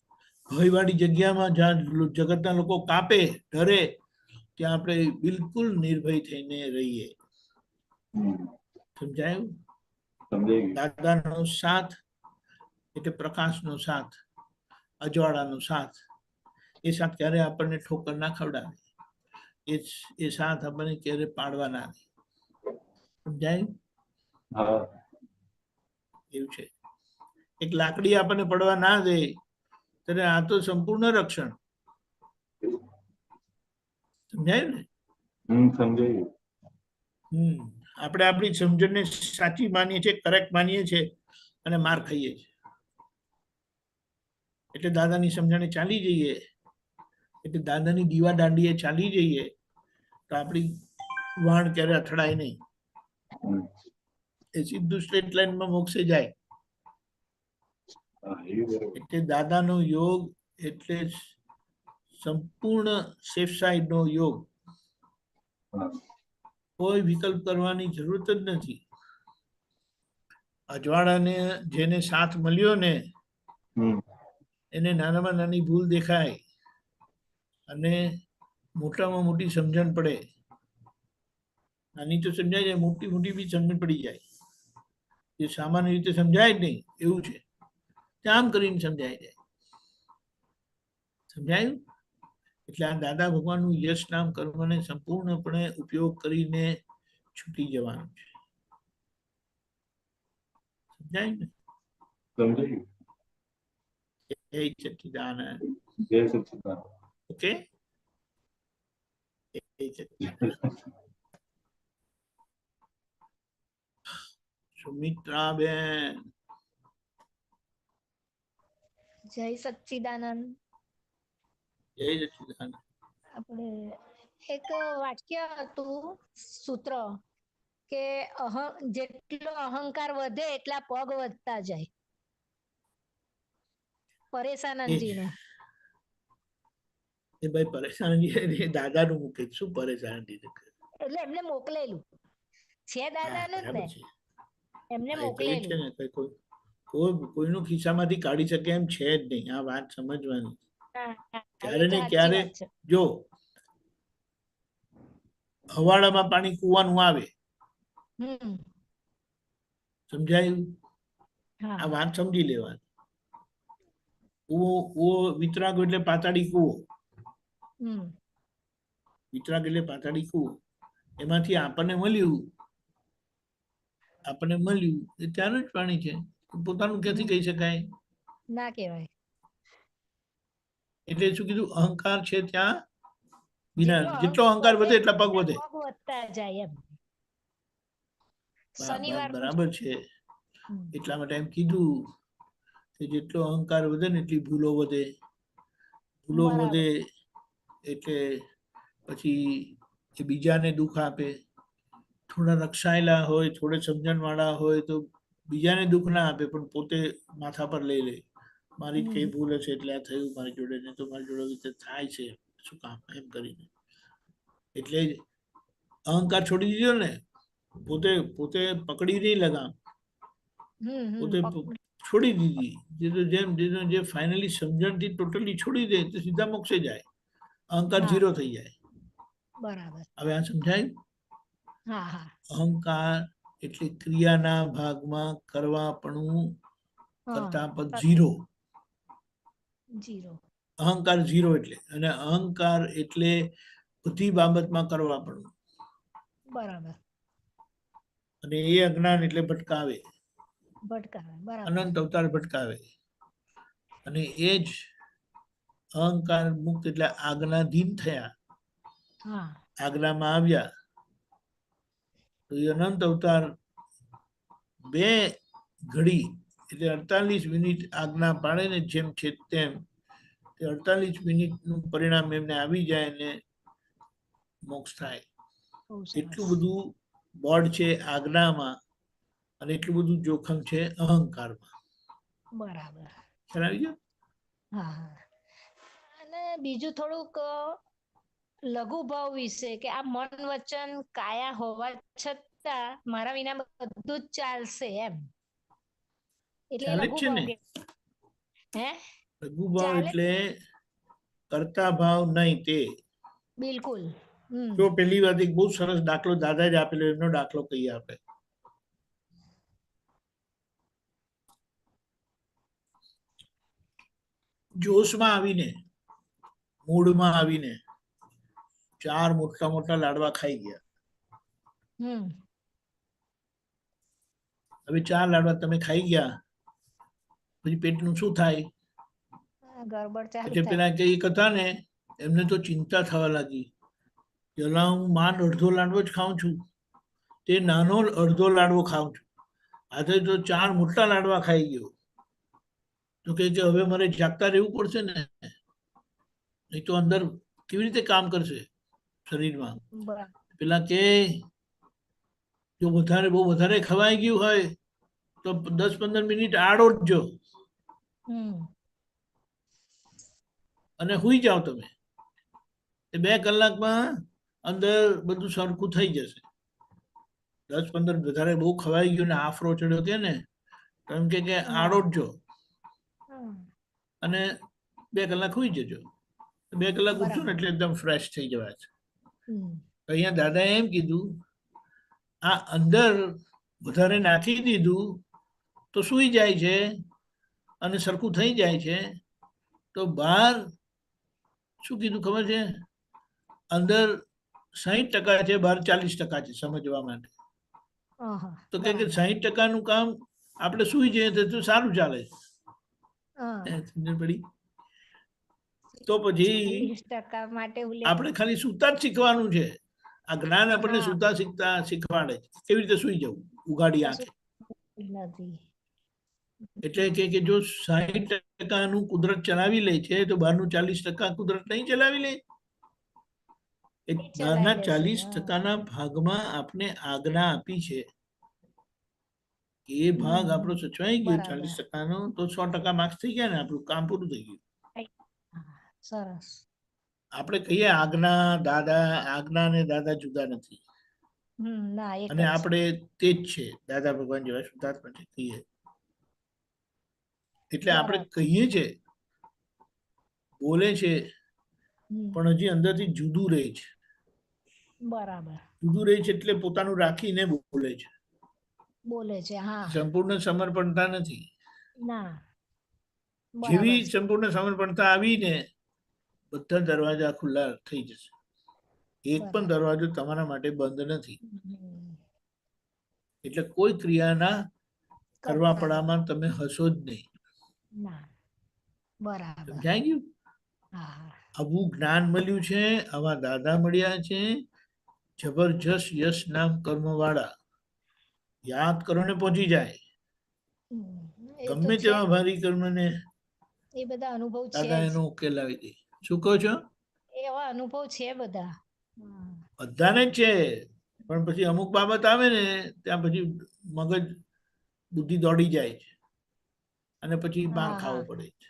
S1: ભયવાળી જગ્યામાં જ્યાં જગતના લોકો કાપે, ડરે, ત્યાં આપણે બિલકુલ નિર્ભય થઈને રહીએ. સમજાયું?
S5: સમજાયું.
S1: દાદાનો સાથ એટલે પ્રકાશનો સાથ, અજવાળાનો સાથ. એ સાથ ક્યારે આપણને ઠોકર ના ખવડાવે, એ સાથ આપણને ક્યારે પાડવા ના દે. સમજાયું?
S5: હા.
S1: એવું છે. એક લાકડી આપણને પડવા ના દે, ત્યારે આ તો સંપૂર્ણ રક્ષણ. સમજાયું ને?
S5: સમજાયું.
S1: આપણે આપણી સમજણને સાચી માનીએ છીએ, કરેક્ટ માનીએ છીએ અને માર ખાઈએ છીએ. એટલે દાદાની સમજણે ચાલી જઈએ, એટલે દાદાની દીવા દાંડીએ ચાલી જઈએ, તો આપણી વાણ ક્યારે અથડાય નહીં. એ સીધું સ્ટ્રેટ લાઈનમાં મોક્ષે જાય. એટલે દાદાનો યોગ એટલે સંપૂર્ણ સેફ સાઈડ નો યોગ. કોઈ વિકલ્પ કરવાની જરૂરત જ નથી. અજવાળાને જેને સાથ મળ્યો ને, એને નાનામાં નાની ભૂલ દેખાય અને મોટામાં મોટી સમજણ પડે. નાની તો સમજાય જાય, મોટી મોટી બી સમજણ પડી જાય. જે સામાન્ય રીતે સમજાય જ નહીં એવું છે, આમ કરીને સમજાય જાય. સમજાયું? એટલે આ દાદા ભગવાનનું યશ નામ કર્મને સંપૂર્ણપણે ઉપયોગ કરીને છૂટી જવાનું છે. સમજાયું ને?
S5: સમજાયું.
S1: જય સચ્ચિદાનંદ.
S5: જય સચ્ચિદાનંદ.
S1: ઓકે. જય સચ્ચિદાનંદ. સુમિત્રાબેન.
S6: જય સચ્ચિદાનંદ.
S1: જય સચ્ચિદાનંદ.
S6: આપણે એક વાક્ય હતું, સૂત્ર કે જેટલો અહંકાર વધે એટલા પગ વધતા જાય. પરેશાનંદજીનો.
S1: એ ભાઈ પરેશાનજી દાદાનું મૂકે, શું પરેશાનજી?
S6: એટલે એમને મોકલેલું છે દાદાનું જ ને, એમને
S1: છે
S6: મોકલેલું.
S1: ને, કોઈનું ખિસ્સામાંથી કાઢી શકે એમ છે જ નહીં. આ વાત સમજવાની. ક્યારે ને ક્યારે જો હવાડામાં પાણી કૂવાનું આવે, સમજાયું? આ વાત સમજી લેવાની. કૂવો વિતરાગ એટલે પાતાળી કૂવો. વિતરાગ એટલે પાતાળી કૂવો. એમાંથી આપણને મળ્યું એ ત્યાંનું જ પાણી છે. પોતાનું ક્યાંથી કહી શકાય?
S6: ના કહેવાય.
S1: એટલે શું કીધું? અહંકાર છે ત્યાં વિના. જેટલો અહંકાર વધે એટલા પગ વધે.
S6: વધતા જાય એમ.
S1: બરાબર છે. એટલા માટે એમ કીધું કે જેટલો અહંકાર વધે ને એટલી ભૂલો વધે. ભૂલો વધે એટલે પછી એ બીજાને દુઃખ આપે. થોડા રક્ષાયેલા હોય, થોડે સમજણ વાળા હોય તો બીજાને દુઃખ ના આપે, પણ પોતે માથા પર લઈ લે. મારી કઈ ભૂલ હશે એટલે આ થયું મારી જોડે, ને તો મારી જોડે રીતે થાય છે, શું કામ એમ કરીને. એટલે અહંકાર છોડી દીધો ને, પોતે પકડી નહીં લગામ, પોતે છોડી દીધી. જે ફાઇનલી સમજણથી ટોટલી છોડી દે તો સીધા મોક્ષે જાય. અહંકાર ઝીરો થઈ જાય.
S6: બરાબર.
S1: હવે આ સમજાય? અહંકાર એટલે ક્રિયાના ભાગમાં કરવાપણું કરતા પદ ઝીરો. અહંકાર ઝીરો એટલે, અને અહંકાર એટલે બધી બાબતમાં કરવાપણું.
S6: બરાબર.
S1: અને એ અજ્ઞાન એટલે ભટકાવે. અનંત અવતાર ભટકાવે. અને એ જ અહંકાર મુક્ત એટલે આજ્ઞાધીન થયા, આજ્ઞામાં આવ્યા તો એ અનંત અવતાર 2 ઘડી એટલે 48 મિનિટ આજ્ઞા પાડે ને જેમ છે તેમ, 48 મિનિટનું પરિણામ એમને આવી જાય ને મોક્ષ થાય. એટલું બધું બોર્ડ છે આજ્ઞામાં અને એટલું બધું જોખમ છે અહંકારમાં.
S6: બરાબર.
S1: ખ્યાલ આવી ગયો?
S6: હા હા. અને બીજું થોડુંક લઘુ ભાવ વિશે કે આ મન વચન કાયા હોવા છતાં મારા વિના બધું જ ચાલશે એમ, એટલે
S1: ચાલે જ
S6: લઘુ
S1: છે
S6: ભાવ
S1: ને.
S6: કે હે
S1: લઘુ ભાવ
S6: ચાલે
S1: એટલે કરતા ભાવ નહીં તે.
S6: બિલકુલ.
S1: તો પેલી વાત એક બહુ સરસ દાખલો દાદા જ આપેલો, એમનો દાખલો કહીએ આપણે. જોશમાં આવીને, મૂડમાં આવીને 4 મોટા મોટા લાડવા ખાઈ ગયા. હવે 4 લાડવા તમે ખાઈ ગયા, પછી પેટનું શું થાય?
S6: ગરબડ ચાલુ
S1: પછી
S6: થાય.
S1: પેલા જે એક હતા ને, એમને તો ચિંતા થવા લાગી. પેલા હું માંડ અડધો લાડવો જ ખાઉં છું, તે નાનો અડધો લાડવો ખાઉં છું, આજે તો 4 મોટા લાડવા ખાઈ ગયો. તો કે હવે મારે જાગતા રહેવું પડશે ને, નહીં તો અંદર કેવી રીતે કામ કરશે શરીરમાં. પેલા કે જો બહુ વધારે ખવાઈ ગયું હોય તો 10-15 મિનિટ આડો જ જો અને હુઈ જાઓ તમે. 2 કલાકમાં અંદર બધું સરખું થઈ જશે. 10-15 વધારે બહુ ખવાઈ ગયું ને આફરો ચડ્યો કે ને, તો એમ કે આડો જ જો અને 2 કલાક હુઈ જજો. 2 કલાક ઉઠશો ને એટલે એકદમ ફ્રેશ થઈ જવાય છે. અહીંયા દાદાએ એમ કીધું, આ અંદર વધારે નાખી દીધું તો સૂઈ જાય છે અને સરખું થઈ જાય છે, તો બહાર શું કીધું ખબર છે? અંદર 60% છે, બહાર 40% છે સમજવા માટે. તો કે 60%નું કામ આપણે સૂઈ જઈએ તો સારું ચાલે છે. સમજણ પડી? તો પછી આપણે ખાલી સૂતા જ શીખવાનું છે. આ જ્ઞાન આપણને સૂતા શીખવાડે છે કેવી રીતે સૂઈ જવું ઉઘાડી આંખે. એટલે કે જો 60%નું કુદરત ચલાવી લે છે તો બહારનું 40% કુદરત નહીં ચલાવી લે. બહારના 40%ના ભાગમાં આપણે આજ્ઞા આપી છે, એ ભાગ આપણો સચવાઈ ગયો 40%નો, તો 100% માર્ક્સ થઈ ગયા ને, આપણું કામ પૂરું થઈ ગયું.
S6: સરસ.
S1: આપણે કહીએ આજ્ઞા ને દાદા જુદા નથી, અને આપણે તે જ છે, દાદા ભગવાન જેવા શુદ્ધાત્મા છે કહીએ. એટલે આપણે કહીએ છે, બોલે છે, પણ હજી અંદરથી જુદું રહે છે.
S6: બરાબર.
S1: જુદું રહે છે એટલે પોતાનું રાખીને બોલે છે. સંપૂર્ણ સમર્પણતા નથી. જેવી સંપૂર્ણ સમર્પણતા આવીને બધા દરવાજા ખુલ્લા થઈ જશે. એક પણ દરવાજો તમારા માટે બંધ નથી. એટલે કોઈ ક્રિયાના કરવા પડામાં તમે હશો જ નહીં. સમજાઈ ગયું? આવું જ્ઞાન મળ્યું છે, આવા દાદા મળ્યા છે, જબરજસ્ત યશ નામ કર્મ વાળા. યાદ કરો ને પહોંચી જાય. ગમે તેવા ભારી કર્મ ને
S6: એ બધા અનુભવ છે,
S1: દાદા એનો ઉકેલ લાવી દે. શું કહો છો?
S6: એવા અનુભવ છે બધા,
S1: બધાને જ છે, પણ પછી અમુક બાબત આવે ને ત્યાં પછી મગજ બુદ્ધિ દોડી જાય છે અને પછી માર ખાવો પડે છે.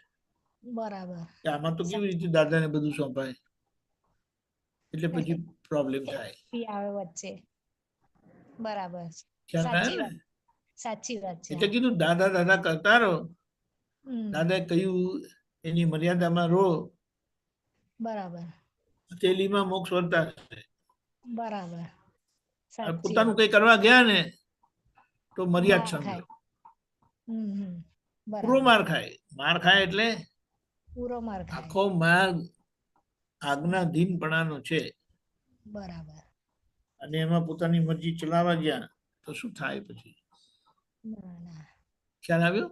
S6: બરાબર.
S1: આમાં તો કેવી રીતે દાદાને બધું સોંપાય, એટલે પછી પ્રોબ્લેમ થાય.
S6: આવે વચ્ચે. બરાબર. સાચી વાત છે.
S1: એટલે કીધું દાદા કરતા રહો. દાદાએ કહ્યું એની મર્યાદામાં રહો. બરાબર. તેલીમાં મોક્ષ વર્તાશે.
S6: બરાબર.
S1: પોતાનું કઈ કરવા ગયા ને તો મર્યાદ સમજો. પૂરો માર ખાય. માર ખાય એટલે આખો માર્ગ આજ્ઞાધીનપણાનો છે.
S6: બરાબર.
S1: અને એમાં પોતાની મરજી ચલાવવા ગયા તો શું થાય પછી? ખ્યાલ આવ્યો?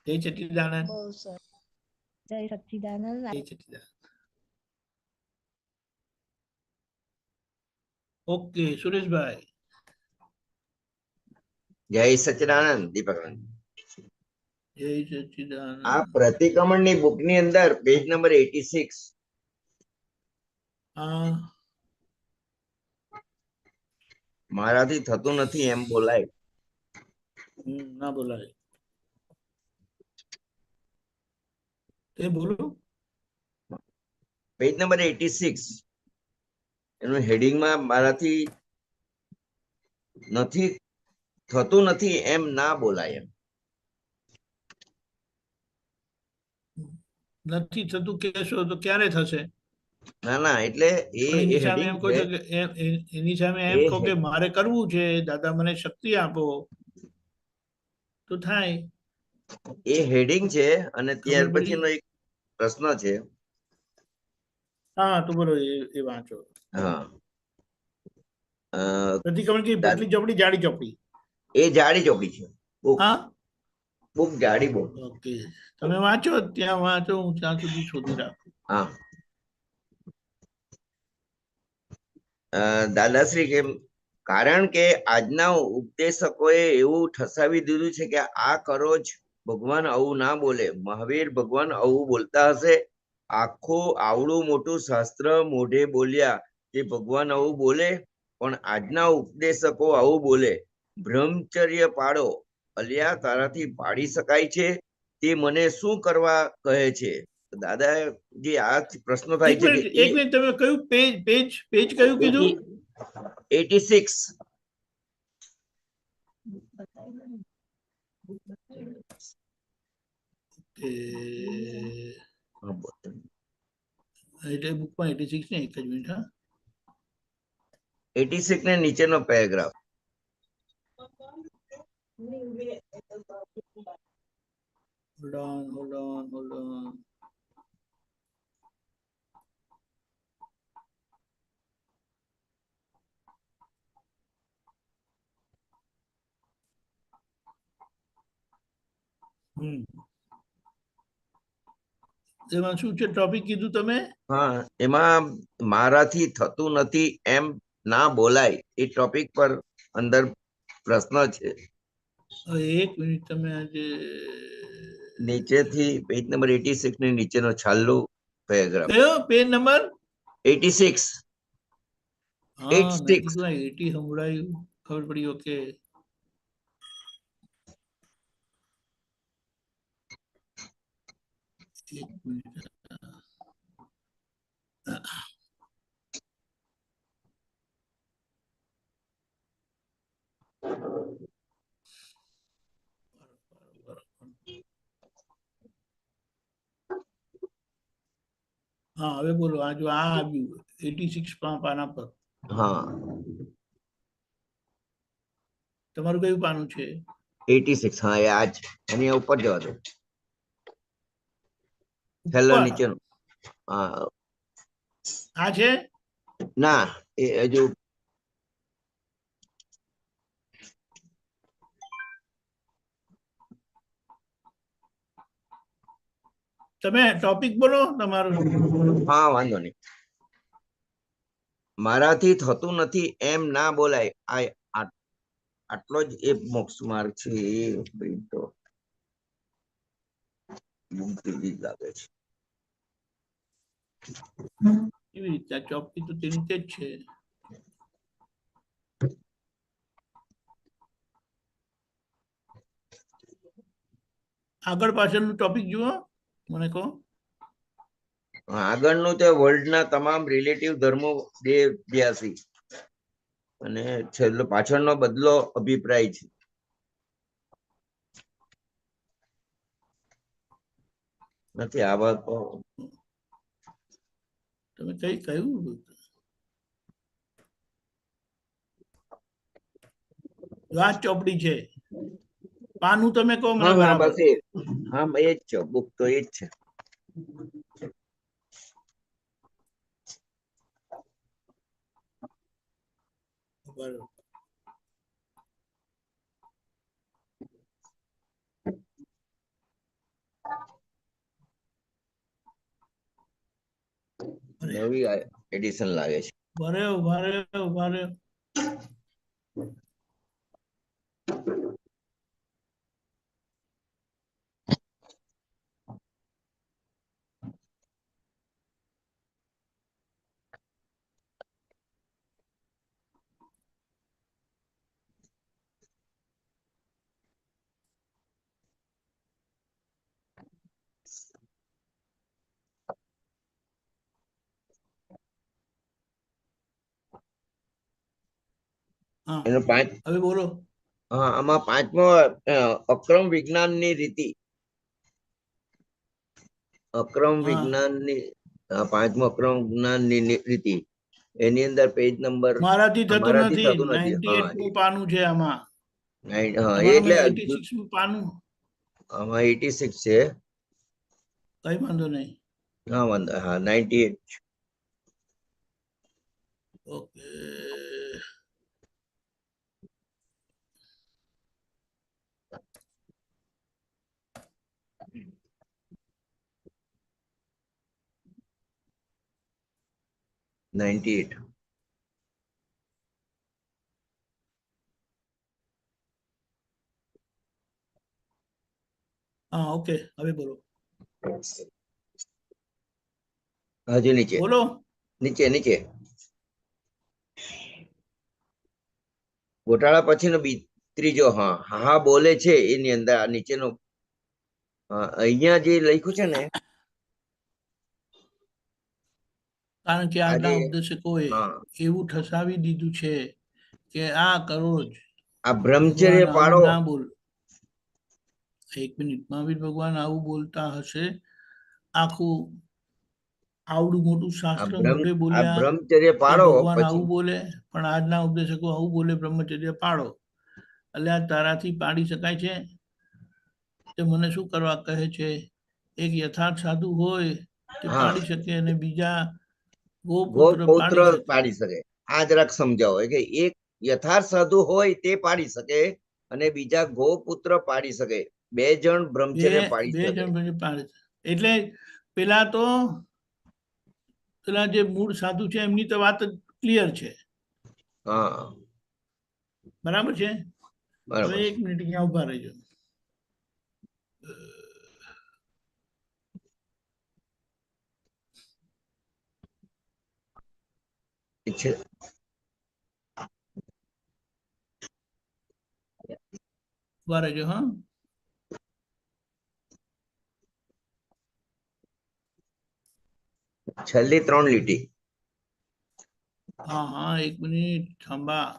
S1: જય સચ્ચિદાનંદ.
S6: જય સચ્ચિદાનંદ.
S1: જય સચ્ચિદાનંદ. ઓકે સુરેશભાઈ.
S7: જય સચ્ચિદાનંદ. દીપક
S1: જય સચ્ચિદાનંદ.
S7: આ પ્રતિક્રમણની બુક ની અંદર પેજ નંબર 86 મારાથી થતું નથી એમ બોલાય.
S1: ના બોલાય. એ બોલો.
S7: પેજ નંબર 86 એનું હેડિંગમાં મારાથી નથી થતું નથી એમ ના બોલાય એમ.
S1: નથી થતું કેશો તો ક્યારે થશે?
S7: ના ના એટલે એ
S1: પણ એની સામે
S7: હેડિંગ
S1: એમ કહો
S7: છે
S1: છો કે એની સામે એમ
S7: એ
S1: કહો કે મારે કરવું છે, દાદા મને શક્તિ આપો, તો થાય.
S7: એ હેડિંગ છે અને ત્યાર
S1: ખબર પડી?
S7: પછીનો એક પ્રશ્ન છે.
S1: હા તો બરોબર, એ વાંચો.
S7: હા
S1: પ્રતિક્રમણ પતલી ચોપડી જાડી ચોપડી?
S7: એ જાડી ચોપડી છે. બુક
S1: હા
S7: બુક જાડી બુક.
S1: ઓકે, તમે વાંચો, ત્યાં વાંચો, હું ત્યાં સુધી શોધી રાખું.
S7: હા દાદાશ્રી કેમ, કારણ કે આજના ઉપદેશકોએ એવું ઠસાવી દીધું છે કે આ કરો જ, ભગવાન આવું ના બોલે. મહાવીર ભગવાન આવું બોલતા હશે? આખું આવડું મોટું શાસ્ત્ર મોઢે બોલ્યા કે ભગવાન આવું બોલે? પણ આજના ઉપદેશકો આવું બોલે. બ્રહ્મચર્ય પાડો. અલ્યા તારાથી પાડી શકાય છે? તે મને શું કરવા કહે છે? દાદા જે આ પ્રશ્ન થાય છે કે
S1: એક મિનિટ, તમે કયું પેજ પેજ પેજ કયું કીધું?
S7: 86.
S1: એટલે બુકમાં 86 ને, એક જ મિનિટ. હા
S7: 86 ને નીચેનો પેરેગ્રાફ.
S1: hold on. એમાં શું છે ટોપિક કીધું તમે?
S7: હા એમાં મારાથી થતું નથી એમ ના બોલાય એ ટોપિક પર અંદર પ્રશ્ન છે.
S1: એક મિનિટ, તમે આજે
S7: નીચેથી પેજ નંબર 86 ની નીચેનો છેલ્લો પેરેગ્રાફ.
S1: કયો પેજ નંબર?
S7: 86.
S1: હા મેં
S7: 86.
S1: કીધું 80 સંભળાયું, ખબર પડી. ઓકે એક મિનિટ. હા હવે બોલો. આ જો આ આવ્યું 86 પાના પર.
S7: હા
S1: તમારું કયું પાનું છે?
S7: 86. હા એ આજ એની ઉપર જવા દો. છેલ્લો
S1: ઉપર
S7: નીચેનો. હા
S1: આ છે?
S7: ના એ હજુ
S1: તમે ટોપિક બોલો તમારું.
S7: હા વાંધો નહીં. મારાથી થતું નથી એમ ના બોલાય. આટલો જ એ મોક્ષ માર્ગ છે. એ તો લાગે છે.
S1: કેવી રીતે? ચોપડી તો તેની તે જ છે. આગળ પાછળનું ટોપિક જુઓ, મને કહો.
S7: આગળનું તે વર્લ્ડના તમામ રિલેટિવ ધર્મો 82 અને છેલ્લો પાછળનો બદલો અભિપ્રાય છે. નથી આ વાત
S1: તમે કયું વાત ચોપડી છે? પાનું તમે કહો મને
S7: હા હા
S1: બરાબર.
S7: બસ એ હા એ જ છે. બુક તો એ જ છે.
S1: બરાબર.
S7: નવી એડિશન લાગે છે.
S1: ઉભા રહ્યો. હા
S7: એનો 5
S1: હવે બોલો.
S7: હા આમાં 5મો અક્રમ વિજ્ઞાનની રીતિ, અક્રમ
S1: હા
S7: વિજ્ઞાનની 5મો અક્રમ વિજ્ઞાનની રીતિ, એની અંદર પેજ નંબર
S1: મારાથી થતું
S7: અમારાથી
S1: નથી.
S7: થતું નથી.
S1: 98મું પાનું છે આમાં.
S7: હા
S1: તમારામાં
S7: એટલે
S1: 86મું પાનું.
S7: આમાં 86 છે.
S1: કઈ વાંધો નહીં.
S7: હા વાંધો, હા 98.
S1: ઓકે. હા ઓકે હવે બોલો.
S7: હજુ નીચે
S1: બોલો.
S7: નીચે નીચે ગોટાળા પછીનો ત્રીજો, હા હા બોલે છે એની અંદર આ નીચેનો, અહીંયા જે લખ્યું છે ને,
S1: કારણ કે
S7: આજે
S1: આજના ઉપદેશકોએ
S7: હા
S1: એવું ઠસાવી દીધું છે કે આ કરો જ,
S7: આ બ્રહ્મચર્ય
S1: ભગવાન આવું
S7: પાળો.
S1: ના બોલ. 1 મિનિટ. મહાવીર ભગવાન આવું બોલતા હશે, આખું આવડું મોટું શાસ્ત્ર મોઢે
S7: આ
S1: બોલ્યા
S7: બ્રહ્મચર્ય
S1: કે
S7: પાળો
S1: ભગવાન
S7: પછી
S1: આવું બોલે, પણ આજના ઉપદેશકો આવું બોલે, બ્રહ્મચર્ય પાળો. એટલે આ તારાથી પાડી શકાય છે? તે મને શું કરવા કહે છે? એક યથાર્થ સાધુ હોય તે
S7: હા
S1: પાડી શકે અને બીજા ગોપુત્ર
S7: ગોપૌત્ર
S1: પાડી શકે.
S7: પાડી શકે. આ જરાક સમજાવો કે એક યથાર્થ સાધુ હોય તે પાડી શકે અને બીજા ગોપુત્ર પાડી શકે. 2 જણ બ્રહ્મચર્ય પાડી
S1: બે
S7: શકે.
S1: જણ પછી પાડે છે. એટલે પેલા તો પેલા જે મૂળ સાધુ છે એમની તો વાત ક્લિયર છે.
S7: હા
S1: બરાબર છે. હવે
S7: બરાબર
S1: 1 મિનિટ અહીંયા ઉભા રહેજો.
S7: છે.
S1: ઉભા રહેજો. હા
S7: છેલ્લી 3 લીટી.
S1: હા હા 1 મિનિટ થાંભા.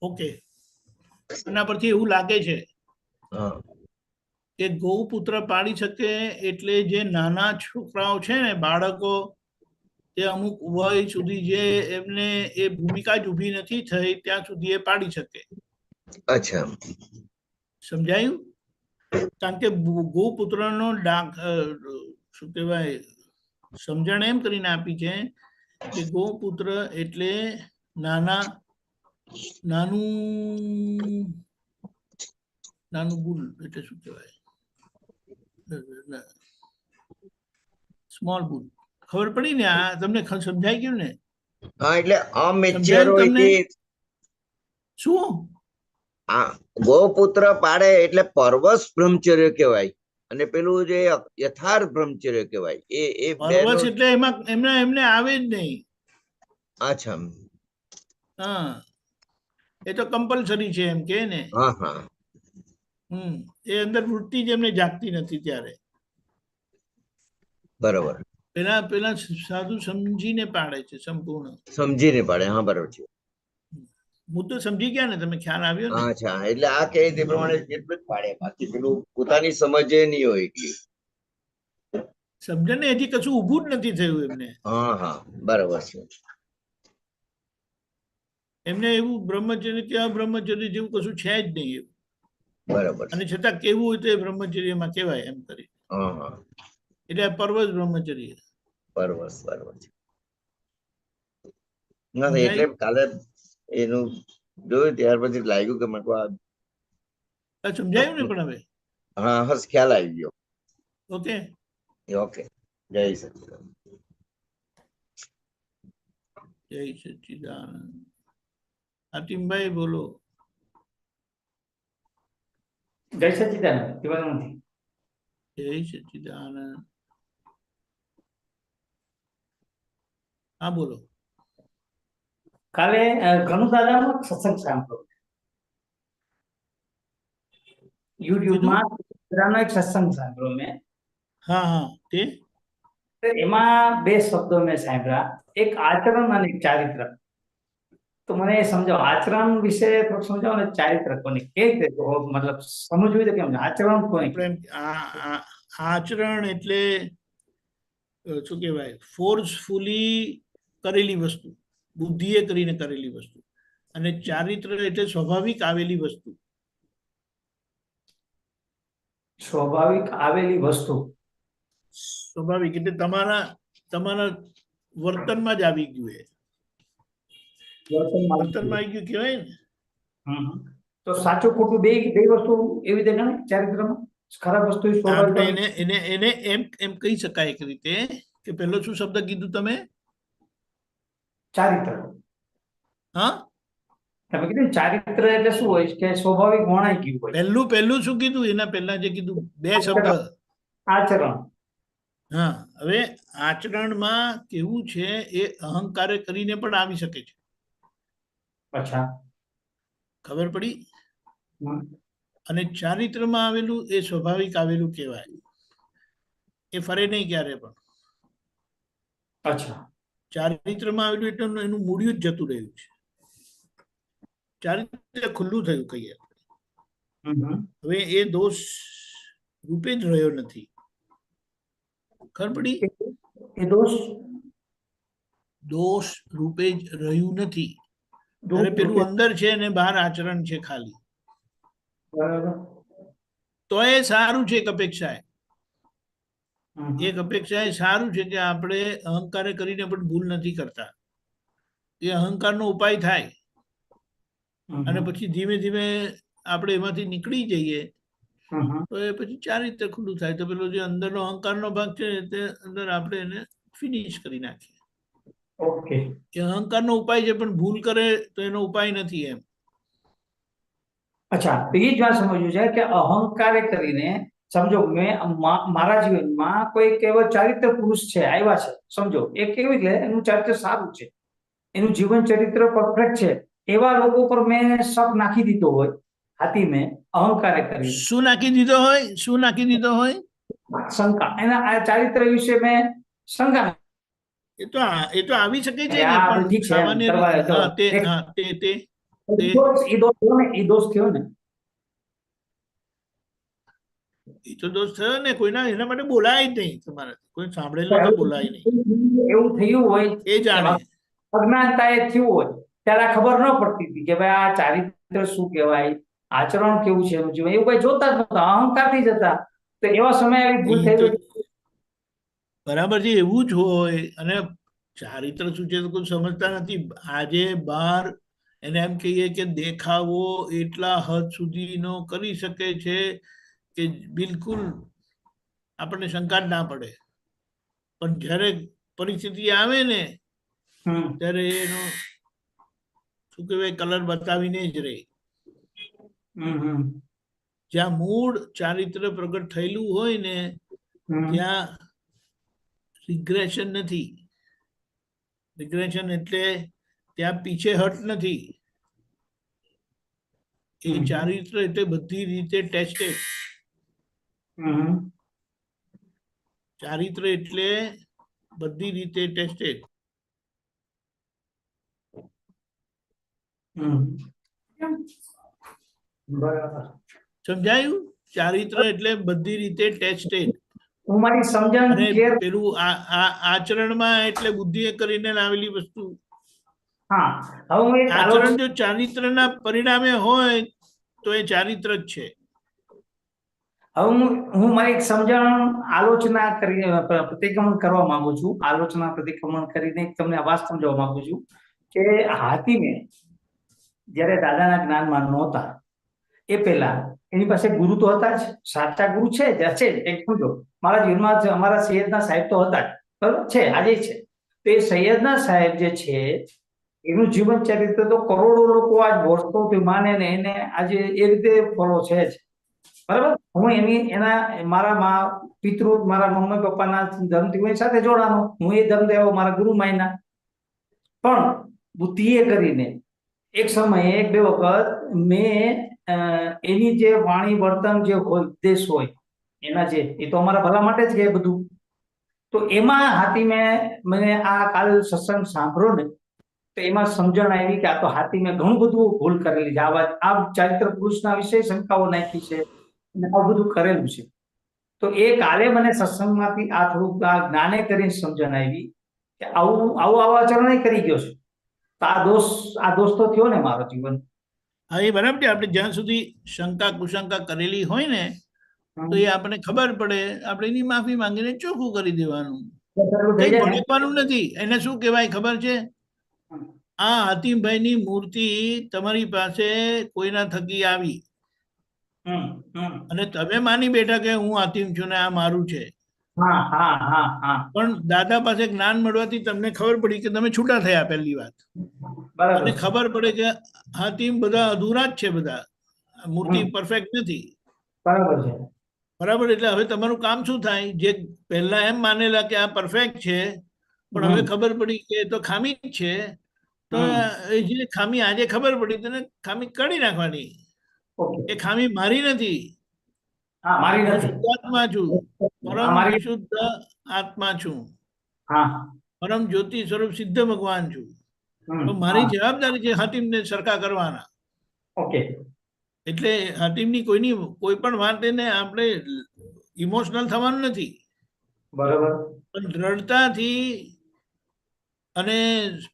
S1: ઓકે. આના પરથી એવું લાગે છે
S7: હા
S1: કે ગૌપુત્ર પાડી શકે એટલે જે નાના છોકરાઓ છે ને, બાળકો, તે અમુક વય સુધી જે એમને એ ભૂમિકા જ ઊભી નથી થઈ ત્યાં સુધી એ પાડી શકે.
S7: અચ્છા.
S1: સમજાયું? કારણ કે ગોપુત્રનો શું કહેવાય, સમજણ એમ કરીને આપી છે કે ગોપુત્ર એટલે નાનું બુલ, એટલે શું કહેવાય, સ્મોલ બુલ. ખબર પડી ને? આ તમને સમજાઈ ગયું ને?
S7: હા એટલે અમેચ્યોર
S1: સમજાયું
S7: હોય
S1: તમને?
S7: તે
S1: શું?
S7: આ ગોપુત્ર પાડે એટલે પરવશ બ્રહ્મચર્ય કહેવાય અને પેલું જે યથાર્થ બ્રહ્મચર્ય કહેવાય. એ બે
S1: પરવશ એટલે એમાં એમને આવે જ નહીં.
S7: અચ્છા
S1: હા, એ તો કમ્પલસરી છે એમ કે ને.
S7: હા હા
S1: એ અંદર વૃત્તિ જ એમને જાગતી નથી ત્યારે.
S7: બરોબર,
S1: પેલા પેલા સાધુ સમજીને પાડે છે સંપૂર્ણ.
S7: સમજીને પાડે. હા બરોબર છે.
S1: હું તો સમજી ગયા ને, તમે ખ્યાલ આવ્યો ને.
S7: અચ્છા, એટલે આ કહે તે પ્રમાણે એટલું જ પાડે, બાકી પેલું પોતાની સમજે નહીં હોય એટલી.
S1: સમજણ ને હજી કશું ઊભું જ નથી થયું એમને.
S7: હા હા બરોબર છે.
S1: એમને એવું બ્રહ્મચર્ય કે અબ્રહ્મચર્ય જેવું કશું છે જ નહીં એવું.
S7: બરોબર
S1: અને
S7: છે.
S1: છતાં કેવું હોય તો એ બ્રહ્મચર્યમાં કહેવાય એમ કરી.
S7: હા હા
S1: એટલે આ પર્વત બ્રહ્મચર્ય.
S7: બરોબર બરોબર છે. ના એટલે
S1: સમજાય?
S7: કાલે એનું જોયું ત્યાર પછી લાગ્યું કે મને
S1: સમજાયું ને પણ હવે?
S7: હા હસ ખ્યાલ આવી ગયો.
S1: ઓકે.
S7: ઓકે, જય સચિદાનંદ.
S1: જય સચ્ચિદાનંદ. હાતિમભાઈ બોલો.
S8: જય સચિદાનંદ. શિવાનંદ.
S1: જય સચ્ચિદાનંદ. હા બોલો.
S8: કાલે ઘણું દાદાનો સત્સંગ સાંભળ્યો યુટ્યુબમાં. દાદાનો એક સત્સંગ સાંભળ્યો મેં.
S1: હા હા, તે
S8: તો એમાં બે શબ્દો મેં સાંભળ્યા, એક આચરણ અને એક ચારિત્ર. તો મને એ સમજાવો, આચરણ વિશે થોડું સમજાવો ને ચારિત્ર કોને કેવી રીતે મતલબ સમજવું હોય તો કેમ આચરણ કોને?
S1: આચરણ એટલે શું કહેવાય, ફોર્સફુલી કરેલી વસ્તુ, બુદ્ધિએ કરીને કરેલી વસ્તુ. અને ચારિત્ર એટલે સ્વાભાવિક આવેલી વસ્તુ.
S8: સ્વાભાવિક આવેલી વસ્તુ.
S1: સ્વાભાવિક એટલે તમારા વર્તનમાં જ આવી ગયું. એ વર્તનમાં આવી ગયું કહેવાય ને.
S8: તો સાચું ખોટું બે વસ્તુ એવી રીતે ગણે ચારિત્રમાં? ખરાબ વસ્તુ
S1: આપણે એને એમ કહી શકાય એક રીતે કે પહેલો શું શબ્દ કીધું તમે?
S8: ચારિત્ર.
S1: હા,
S8: તમે કીધું ચારિત્ર એટલે શું હોય કે સ્વાભાવિક વણાઈ ગયું હોય.
S1: પહેલું શું કીધું? એના પહેલા જે કીધું બે શબ્દ.
S8: આચરણ.
S1: હા, હવે આચરણમાં કેવું છે, એ અહંકારે કરીને પણ આવી શકે છે.
S8: અચ્છા,
S1: ખબર પડી? અને ચારિત્રમાં આવેલું એ સ્વાભાવિક આવેલું કહેવાય. એ ફરે નહીં ક્યારે પણ.
S8: અચ્છા,
S1: ચારિત્રમાં આવેલું એટલે એનું મૂળિયું જ જતું રહ્યું છે. ચારિત્ર ખુલ્લું થયું કહીએ. હવે એ દોષ રૂપે જ રહ્યો નથી. ખબર પડી?
S8: એ
S1: દોષ રૂપે જ રહ્યું નથી. ત્યારે પેલું અંદર છે અને બહાર આચરણ છે ખાલી. તો એ સારું છે. એક અપેક્ષા એ સારું છે કે આપણે અહંકારે કરીને પણ ભૂલ નથી કરતા. એ અહંકારનો ઉપાય થાય અને પછી ધીમે ધીમે આપણે એમાંથી નીકળી જઈએ તો એ પછી ચારિત્ર ખુલ્લું થાય. તો પેલો જે અંદરનો અહંકારનો ભાગ છે તે અંદર આપણે એને ફિનિશ કરી નાખીએ.
S8: ઓકે.
S1: એ અહંકારનો ઉપાય છે, પણ ભૂલ કરે તો એનો ઉપાય નથી એમ.
S8: અચ્છા, એ જ વાત સમજવું છે કે અહંકારે કરીને સમજો મેં મારા જીવનમાં કોઈ એવો ચારિત્ર પુરુષ છે આવ્યા છે, સમજો એ કેવી રીતે એનું ચારિત્ર સારું છે, એનું જીવન ચરિત્ર પરફેક્ટ છે, એવા લોકો પર મેં શક નાખી દીધો હોય હાથી મેં અહંકારે કરીને.
S1: શું નાખી દીધો હોય? શું નાખી દીધો હોય?
S8: શંકા. એના આ ચારિત્ર વિશે મેં શંકા.
S1: એ તો આવી શકે છે ને,
S8: આ
S1: પણ
S8: ઠીક છે
S1: સામાન્ય રીતે
S8: એ દોષ થયો ને.
S1: એ તો દોષ થયો ને. કોઈના એના માટે બોલાય જ નહીં. તમારે કોઈ સાંભળેલું તો બોલાય નહીં.
S8: એવું થયું હોય
S1: એ જાણે.
S8: અજ્ઞાનતા એ થયું હોય ત્યારે ખબર ન પડતી હતી કે ભાઈ આ ચારિત્ર શું કહેવાય, આચરણ કેવું છે, એવું કઈ જોતા જ નતા, અહંકારથી જતા. તો એવા સમયે આવી ભૂલ થઈ ગઈ.
S1: બરાબર છે, એવું જ હોય. અને ચારિત્ર શું છે તો કોઈ સમજતા નથી. આજે બહાર એને એમ કહીએ કે દેખાવો એટલા હદ સુધીનો કરી શકે છે કે બિલકુલ આપણને શંકા જ ના પડે. પણ જ્યારે પરિસ્થિતિ આવે ને ત્યારે એનો શું કહેવાય, કલર બતાવીને જ રહે. જ્યાં મૂળ ચારિત્ર પ્રગટ થયેલું હોય ને ત્યાં રિગ્રેશન નથી. રિગ્રેશન એટલે ત્યાં પીછેહટ નથી. એ ચારિત્ર એટલે બધી રીતે ટેસ્ટેડ. ચારિત્ર એટલે બધી રીતે ટેસ્ટેડ.
S8: બરાબર.
S1: સમજાયું? ચારિત્ર એટલે બધી રીતે ટેસ્ટેડ.
S8: હું મારી સમજણ
S1: અને
S8: clear-
S1: પેલું આચરણમાં એટલે બુદ્ધિએ કરીને લાવેલી વસ્તુ.
S8: હા, હવે હું એક
S1: આચરણ જો ચારિત્રના પરિણામે હોય તો એ ચારિત્ર જ છે.
S8: હવે હું મારી એક સમજણ આલોચના કરી પ્રતિક્રમણ કરવા માંગુ છું. આલોચના પ્રતિક્રમણ કરીને તમને આ વાત સમજાવવા માંગુ છું કે હાથીને જ્યારે દાદાના જ્ઞાનમાં નહોતા એ પહેલા એની પાસે ગુરુ તો હતા જ, સાચા ગુરુ છે જ, એક સમજો મારા જીવનમાં અમારા સૈયદના સાહેબ તો હતા જ, બરોબર છે, આજે છે. તો એ સૈયદના સાહેબ જે છે એનું જીવન ચરિત્ર તો કરોડો લોકો આજ વર્ષોથી માને ને એને આજે એ રીતે ફોલો છે જ, બરાબર. હું એના મારા પિતૃ મારા મમ્મી પપ્પાના ધર્મથી હું સાથે જોડાનો, હું એ ધર્મ દેવો મારા ગુરુ માયના. પણ બુદ્ધિએ કરીને એક સમયે એક બે વખત મેં એની જે વાણી વર્તન જે હોય ઉદ્દેશ હોય એના જે એ તો અમારા ભલા માટે જ કે બધું. તો એમાં હાથીમે મને આ કાલ સત્સંગ સાંભળ્યો ને તો એમાં સમજણ આવી કે આ તો હાથીમે ઘણું બધું ભૂલ કરેલી છે. આ ચારિત્ર પુરુષના વિશે શંકાઓ નાખી છે અને આ બધું કરેલું છે. તો એ કાલે મને સત્સંગમાંથી આ થોડુંક આ જ્ઞાને કરીને સમજણ આવી કે આવું આચરણ કરી ગયો છે. તો આ દોષ તો થયો ને મારો જીવન.
S1: હા, એ બરાબર છે. આપણે જ્યાં સુધી શંકા કુશંકા કરેલી હોય ને તો એ આપણને ખબર પડે, આપણે એની માફી માંગીને ચોખ્ખું કરી દેવાનું. કઈ ભડકવાનું નથી. એને શું કહેવાય ખબર છે? આ હાતિમભાઈની મૂર્તિ તમારી પાસે કોઈના થકી આવી અને તમે માની બેઠા કે હું હાતિમ છું ને આ મારું છે. પણ દાદા પાસે જ્ઞાન મળવાથી તમને ખબર પડી કે તમે છૂટા થયા. પહેલી વાત. અને ખબર પડે કે હાતિમ બધા અધૂરા જ છે, બધા મૂર્તિ પરફેક્ટ નથી.
S8: બરાબર છે.
S1: બરાબર. એટલે હવે તમારું કામ શું થાય? જે પહેલા એમ માનેલા કે આ પરફેક્ટ છે પણ હવે ખબર પડી કે તો ખામી જ છે, તો જે ખામી આજે ખબર પડી તેને ખામી કાઢી નાખવાની. એ ખામી મારી નથી. હું શુદ્ધ આત્મા છું, પરમ વિશુદ્ધ આત્મા છું, પરમ જ્યોતિ સ્વરૂપ સિદ્ધ ભગવાન છું. તો મારી જવાબદારી છે હાતિમને સરખા કરવાના. એટલે હાતિમની કોઈ પણ વાત એને આપણે ઇમોશનલ થવાનું નથી.
S8: બરાબર.
S1: પણ દ્રઢતાથી અને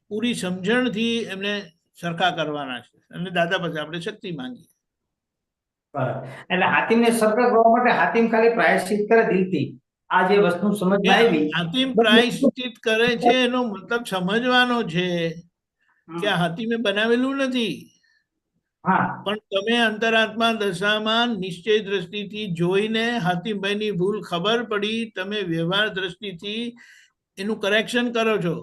S1: પૂરી સમજણથી એમને સરખા કરવાના છે. અને દાદા પાસે આપણે શક્તિ માંગીએ.
S8: બરાબર. એટલે હાતિમને સરખા કરવા માટે હાતિમ ખાલી પ્રાયશ્ચિત કરે દિલથી. આ જે વસ્તુ સમજમાં આવી,
S1: હાતિમ પ્રાયશ્ચિત કરે છે એનો મતલબ સમજવાનો છે કે આ હાતિમે બનાવેલું નથી. પણ તમે અંતરાત્મા દશામાં નિશ્ચય દ્રષ્ટિથી જોઈને હાતિમભાઈની ભૂલ ખબર પડી, તમે વ્યવહાર દ્રષ્ટિથી એનું કરેક્શન કરો છો.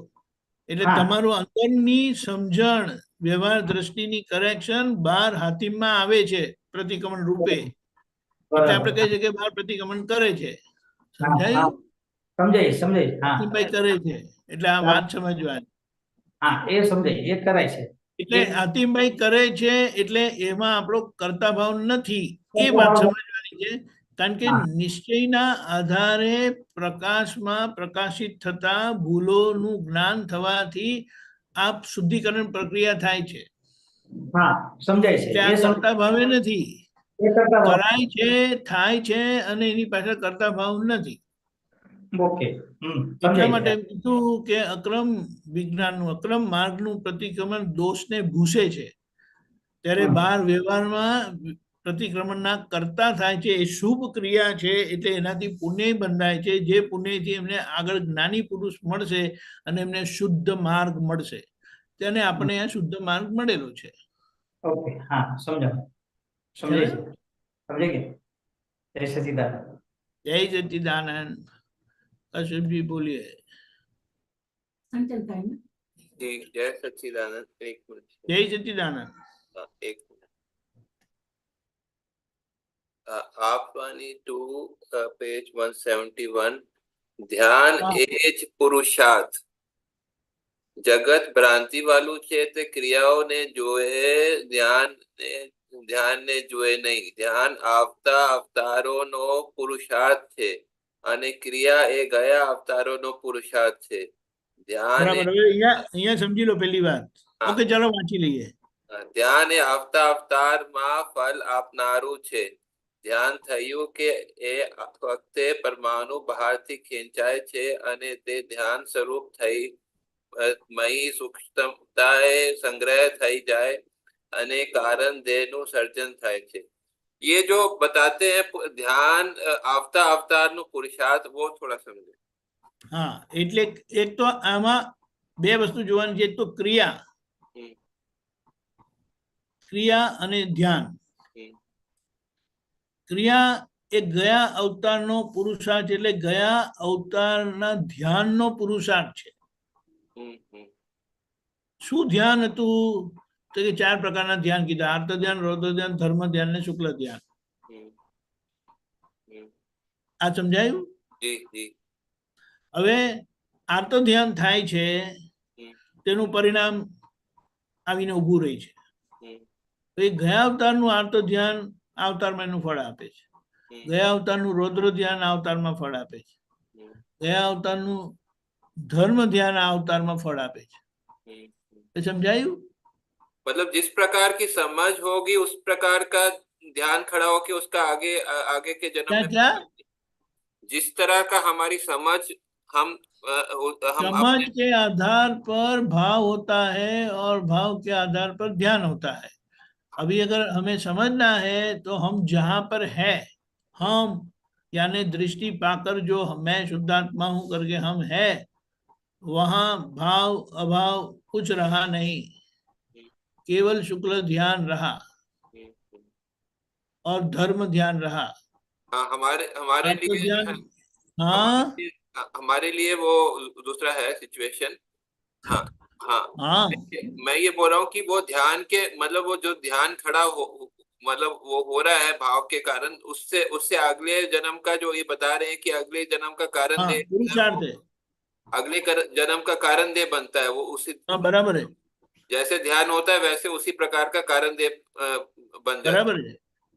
S1: એટલે તમારું અંદરની સમજણ વ્યવહાર દ્રષ્ટિની કરેક્શન બહાર હાતિમમાં આવે છે પ્રતિક્રમણ રૂપે. એટલે આપણે કહી શકીએ બહાર પ્રતિક્રમણ કરે છે. સમજાયું?
S8: સમજાય.
S1: હાતિમભાઈ કરે છે એટલે આ વાત સમજવાની.
S8: એ સમજાય, એ કરાય છે.
S1: એટલે હાતિમભાઈ કરે છે એટલે એમાં આપણો કર્તા ભાવ નથી, એ વાત સમજવાની છે. કારણ કે નિશ્ચયના આધારે પ્રકાશમાં પ્રકાશિત થતા ભૂલોનું જ્ઞાન થવાથી આ શુદ્ધિકરણ પ્રક્રિયા થાય છે.
S8: સમજાય છે.
S1: આ કર્તા ભાવે નથી. કરાય છે, થાય છે અને એની પાછળ કર્તા ભાવ નથી. એટલા માટે કીધું કે અક્રમ વિજ્ઞાનનું, અક્રમ માર્ગનું પ્રતિક્રમણ દોષને ભૂસે છે. ત્યારે બહાર વ્યવહારમાં પ્રતિક્રમણના કરતા થાય છે. એ શુભ ક્રિયા છે એટલે એનાથી પુણ્ય બંધાય છે. જે પુણ્યથી એમને આગળ જ્ઞાની પુરુષ મળશે અને એમને શુદ્ધ માર્ગ મળશે. તેને આપણે આ શુદ્ધ માર્ગ મળેલો છે.
S8: જય સચિદાનંદ.
S1: જય સચિદાનંદ. અશુભજી બોલીએ.
S4: જય સચિદાનંદ. એક મિનિટ.
S1: જય સચિદાનંદ.
S4: એક આપવાની ટુ પેજ 171. ધ્યાન એ જ પુરુષાર્થ. જગત ભ્રાંતિ વાળું છે તે ક્રિયાઓને જોએ ધ્યાનને જોએ નહીં. ધ્યાન આવતા અવતારોનો પુરુષાર્થ છે અને ક્રિયા એ ગયા અવતારોનો પુરુષાર્થ છે. ધ્યાન
S1: બરાબર. હવે અહીંયા સમજી લો પહેલી વાત.
S4: હા.
S1: ઓકે, ચાલો વાંચી લઈએ.
S4: ધ્યાન એ આવતા અવતારમાં ફલ આપનારું છે. ધ્યાન થયું કે એ વખતે પરમાણુ બહારથી ખેંચાય છે અને તે ધ્યાન સ્વરૂપ થઈ મહી સૂક્ષ્મતાએ સંગ્રહ થઈ જાય અને કારણ દેહનું સર્જન થાય છે. ये जो बताते हैं ध्यान आवता अवतार नु पुरुषार्थ, वो थोड़ा समझे.
S1: હા, એટલે એક તો આમાં બે વસ્તુ જોવાની છે. એક તો ક્રિયા અને ધ્યાન. ક્રિયા એ ગયા અવતારનો પુરુષાર્થ, એટલે ગયા અવતારના ધ્યાનનો પુરુષાર્થ છે. શું ધ્યાન હતું? તો કે 4 પ્રકારના ધ્યાન કીધા: આર્ત ધ્યાન, રૌદ્ર ધ્યાન, ધર્મ ધ્યાન ને શુક્લ ધ્યાન. આ સમજાયું? હવે આર્ત ધ્યાન થાય છે, તેનું પરિણામ આવીને ઉભું રહી છે. તો એ ગયા અવતારનું આર્ત ધ્યાન આ અવતારમાં એનું ફળ આપે છે. ગયા અવતારનું રૌદ્ર ધ્યાન આ અવતારમાં ફળ આપે છે. ગયા અવતારનું ધર્મ ધ્યાન આ અવતારમાં ફળ આપે છે. समझायू?
S4: मतलब जिस प्रकार की समझ होगी उस प्रकार का ध्यान खड़ा हो कि उसका आगे के जन्म में
S1: क्या?
S4: जिस तरह का हमारी समझ हम
S1: समझ के आधार पर भाव होता है और भाव के आधार पर ध्यान होता है. अभी अगर हमें समझना है तो हम जहां पर है, हम यानी दृष्टि पाकर जो मैं शुद्धात्मा हूं करके हम है, वहां भाव अभाव कुछ रहा नहीं, केवल शुक्ल ध्यान रहा और धर्म ध्यान रहा.
S4: हमारे लिए
S1: हाँ,
S4: हमारे लिए वो दूसरा है सिचुएशन. हाँ हाँ
S1: हाँ,
S4: मैं ये बोल रहा हूँ कि वो ध्यान के मतलब वो जो ध्यान खड़ा हो मतलब वो हो रहा है भाव के कारण, उससे अगले जन्म का जो ये बता रहे हैं कि अगले जन्म का कारण
S1: हाँ, पुरुषार्थ है.
S4: अगले जन्म का कारण दे बनता है वो उसी.
S1: हाँ, बराबर है.
S4: जैसे ध्यान होता है वैसे उसी प्रकार का कारण दे बन जाता है.
S1: बराबर है,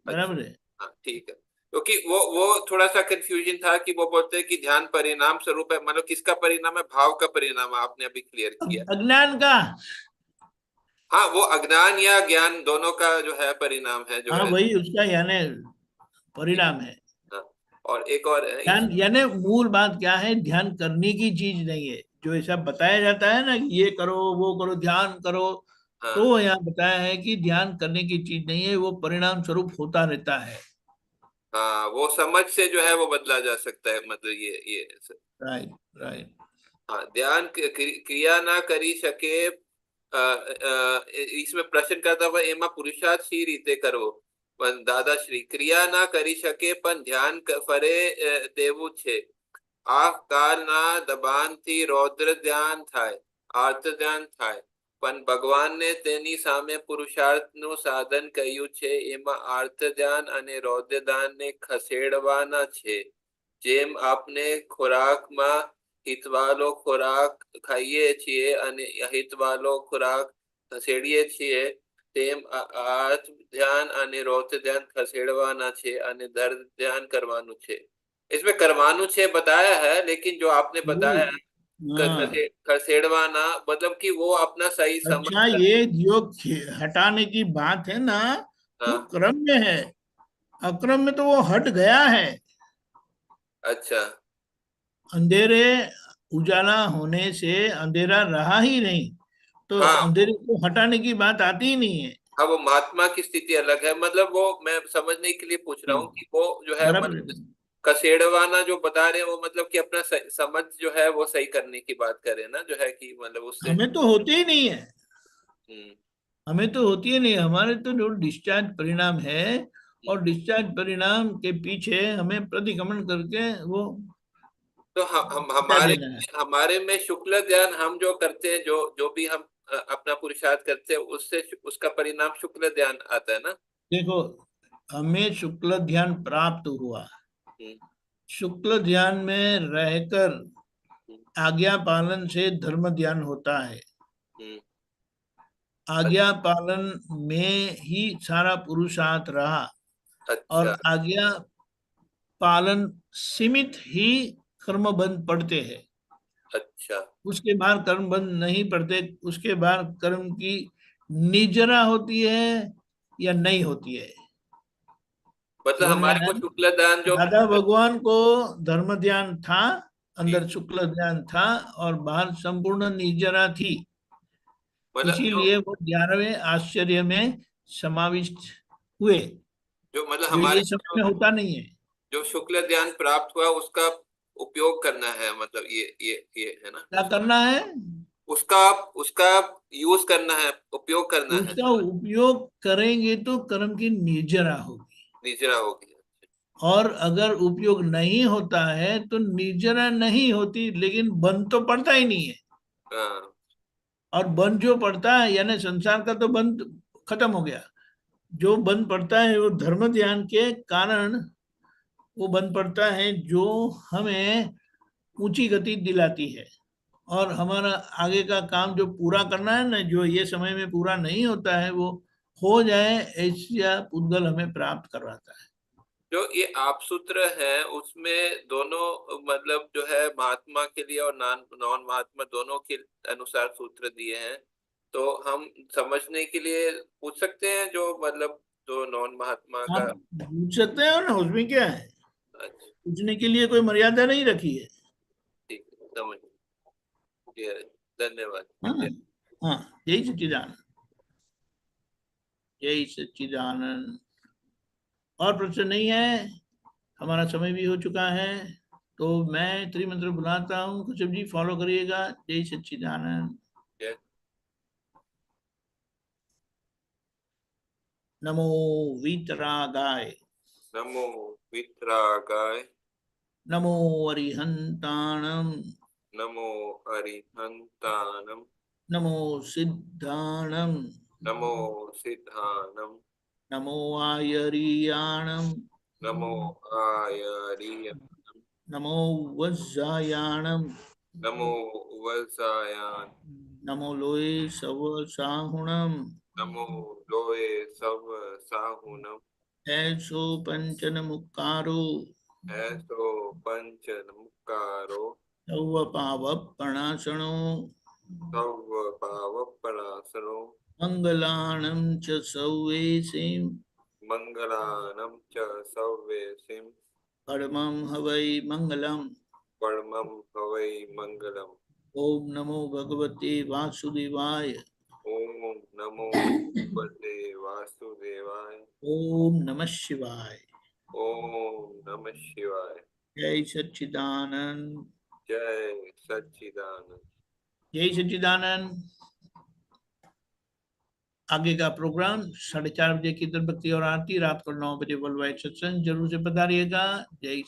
S1: बराबर है.
S4: हाँ ठीक है. क्योंकि वो थोड़ा सा कंफ्यूजन था कि वो बोलते हैं कि ध्यान परिणाम स्वरूप है. मतलब किसका परिणाम है? भाव का परिणाम है. आपने अभी क्लियर किया.
S1: अज्ञान का.
S4: हाँ, वो अज्ञान या ज्ञान दोनों का जो है परिणाम है जो
S1: हाँ,
S4: है.
S1: वही उसका यानी परिणाम है.
S4: हाँ. और एक और है
S1: ध्यान यानी मूल बात क्या है? ध्यान करने की चीज नहीं है. जो ऐसा बताया जाता है ना कि ये करो वो करो ध्यान करो,
S4: हाँ.
S1: तो यहाँ बताया है कि ध्यान करने की चीज नहीं है, वो परिणाम स्वरूप होता रहता है.
S4: हाँ, वो समझ से जो है वो बदला जा सकता है. मतलब ये
S1: राइट, राइट.
S4: हाँ, ध्यान क्रिया ना करी सके इसमें प्रश्न करता हुआ एमा पुरुषार्थ सी रीते करो. પણ દાદાશ્રી ક્રિયા ના કરી શકે પણ ધ્યાન ફરે તેવું છે. આ કાળના દબાણથી રૌદ્ર ધ્યાન થાય, આર્ત ધ્યાન થાય, પણ ભગવાનને તેની સામે પુરુષાર્થનું સાધન કહ્યું છે. એમાં આર્ત ધ્યાન અને રૌદ્ર ધ્યાનને ખસેડવાના છે. જેમ આપણે ખોરાકમાં હિતવાળો ખોરાક ખાઈએ છીએ અને અહિતવાળો ખોરાક ખસેડીએ છીએ, તેમ આર્ત ध्यान અને રૌદ્ર ध्यान खसेड़वाना छे અને धर्म ध्यान करवानु छे. इसमें करवानु छे बताया है, लेकिन जो आपने बताया खसेड़वाना मतलब कि वो अपना सही समझ.
S1: अच्छा, ये जो हटाने की बात है ना, वो क्रम में है. अक्रम में तो वो हट गया है.
S4: अच्छा.
S1: अंधेरे उजाला होने से अंधेरा रहा ही नहीं, तो अंधेरे को हटाने की बात आती ही नहीं है.
S4: हाँ, वो महात्मा की स्थिति अलग है. मतलब वो मैं समझने के लिए पूछ रहा हूँ कि वो जो है कसेड़वाना जो बता रहे हैं वो मतलब कि अपना समझ जो है वो सही करने की बात करें ना, जो है कि मतलब उससे
S1: हमें तो होती ही नहीं है. हमें तो होती ही नहीं. हमारे तो जो डिस्चार्ज परिणाम है और डिस्चार्ज परिणाम के पीछे हमें प्रतिक्रमण करके वो
S4: तो हम हमारे में शुक्ल ध्यान हम जो करते हैं, जो भी हम अपना पुरुषार्थ करते हैं, उससे उसका परिणाम शुक्ल ध्यान आता है ना.
S1: देखो, हमें शुक्ल ध्यान प्राप्त हुआ. शुक्ल ध्यान में रहकर आज्ञा पालन से धर्म ध्यान होता है.
S4: हम्म,
S1: आज्ञा पालन में ही सारा पुरुषार्थ रहा और
S4: अच्छा
S1: आज्ञा पालन सीमित ही कर्मबंध पड़ते हैं,
S4: अच्छा
S1: उसके बाहर कर्म बंद नहीं पड़ते। उसके बाहर कर्म की निजरा होती है या नहीं होती है।
S4: मतलब
S1: बोलना
S4: हमारे
S1: है,
S4: को शुक्ल दान जो
S1: दादा भगवान को धर्म ध्यान था,
S4: जी,
S1: अंदर शुक्ल ध्यान था और बाहर संपूर्ण निजरा थी,
S4: मतलब
S1: इसीलिए वो 11वें आश्चर्य में समाविष्ट हुए,
S4: जो मतलब
S1: जो
S4: हमारे
S1: ये
S4: को
S1: समय में होता नहीं है।
S4: जो शुक्ल ज्ञान प्राप्त हुआ उसका उपयोग करना है, मतलब ये है ना,
S1: क्या
S4: उसका
S1: करना है?
S4: उसका उसका यूज करना है, उपयोग करना है,
S1: उसका उपयोग करेंगे तो कर्म की निजरा होगी,
S4: निजरा होगी।
S1: और अगर उपयोग नहीं होता है तो निर्जरा नहीं होती, लेकिन बंध तो पड़ता ही नहीं है।
S4: हाँ
S1: और बंध जो पड़ता है यानी संसार का तो बंध खत्म हो गया। जो बंध पड़ता है वो धर्म ध्यान के कारण वो बंध पड़ता है, जो हमें ऊंची गति दिलाती है और हमारा आगे का काम जो पूरा करना है ना, जो ये समय में पूरा नहीं होता है वो हो जाए, ऐसा उद्गल हमें प्राप्त करवाता है।
S4: जो ये आप सूत्र है उसमें दोनों मतलब जो है महात्मा के लिए और नॉन नॉन महात्मा दोनों के अनुसार सूत्र दिए हैं, तो हम समझने के लिए पूछ सकते हैं जो मतलब जो नॉन महात्मा का।
S1: आप पूछ सकते हो ना, उसमें क्या है,
S4: अच्छा
S1: पूछने के लिए कोई मर्यादा नहीं रखी है।
S4: ठीक है, समझ गया, धन्यवाद।
S1: हाँ हाँ, यही सच्चिदानंद, यही सच्चिदानंद। और प्रश्न नहीं है? हमारा समय भी हो चुका है, तो मैं त्रिमंत्र बुलाता हूँ, कश्यप जी फॉलो करिएगा। जय सच्चिदानंद।
S4: जय
S1: नमो वीतरागाय,
S4: नमो वितरागाय,
S1: नमो अरिहंताणम,
S4: नमो अरिहंतानम,
S1: नमो सिद्धाणम,
S4: नमो सिद्धानम,
S1: नमो आयरियाणम,
S4: नमो आयरीय,
S1: नमो वज्जायाणम,
S4: नमो वत्सायान,
S1: नमो लोये सव साहुणम,
S4: नमो लोये सब साहुनम,
S1: ऐसो पंचन मुक्कारो,
S4: ऐसो पंच नमकारो,
S1: सव पावपणासनो,
S4: सर्व पावपणासनो,
S1: मंगलाणं च सौवेसिं,
S4: मंगलानम च सव्येसिम,
S1: परमं हवै मंगलम्।
S4: परमं हवै मंगलम।
S1: ओम नमो भगवते वासुदेवाय,
S4: ओम नमो भगवते वासुदेवाय,
S1: ओम नमः शिवाय।
S4: ओम नमः शिवाय।
S1: जय सच्चिदानंद,
S4: जय सच्चिदानंद।
S1: जय सच्चिदानंद। आगे का प्रोग्राम 4:30 बजे की भक्ति और आरती, रात को 9 बजे वर्ल्ड वाइड सत्संग, जरूर से पधारिएगा। जय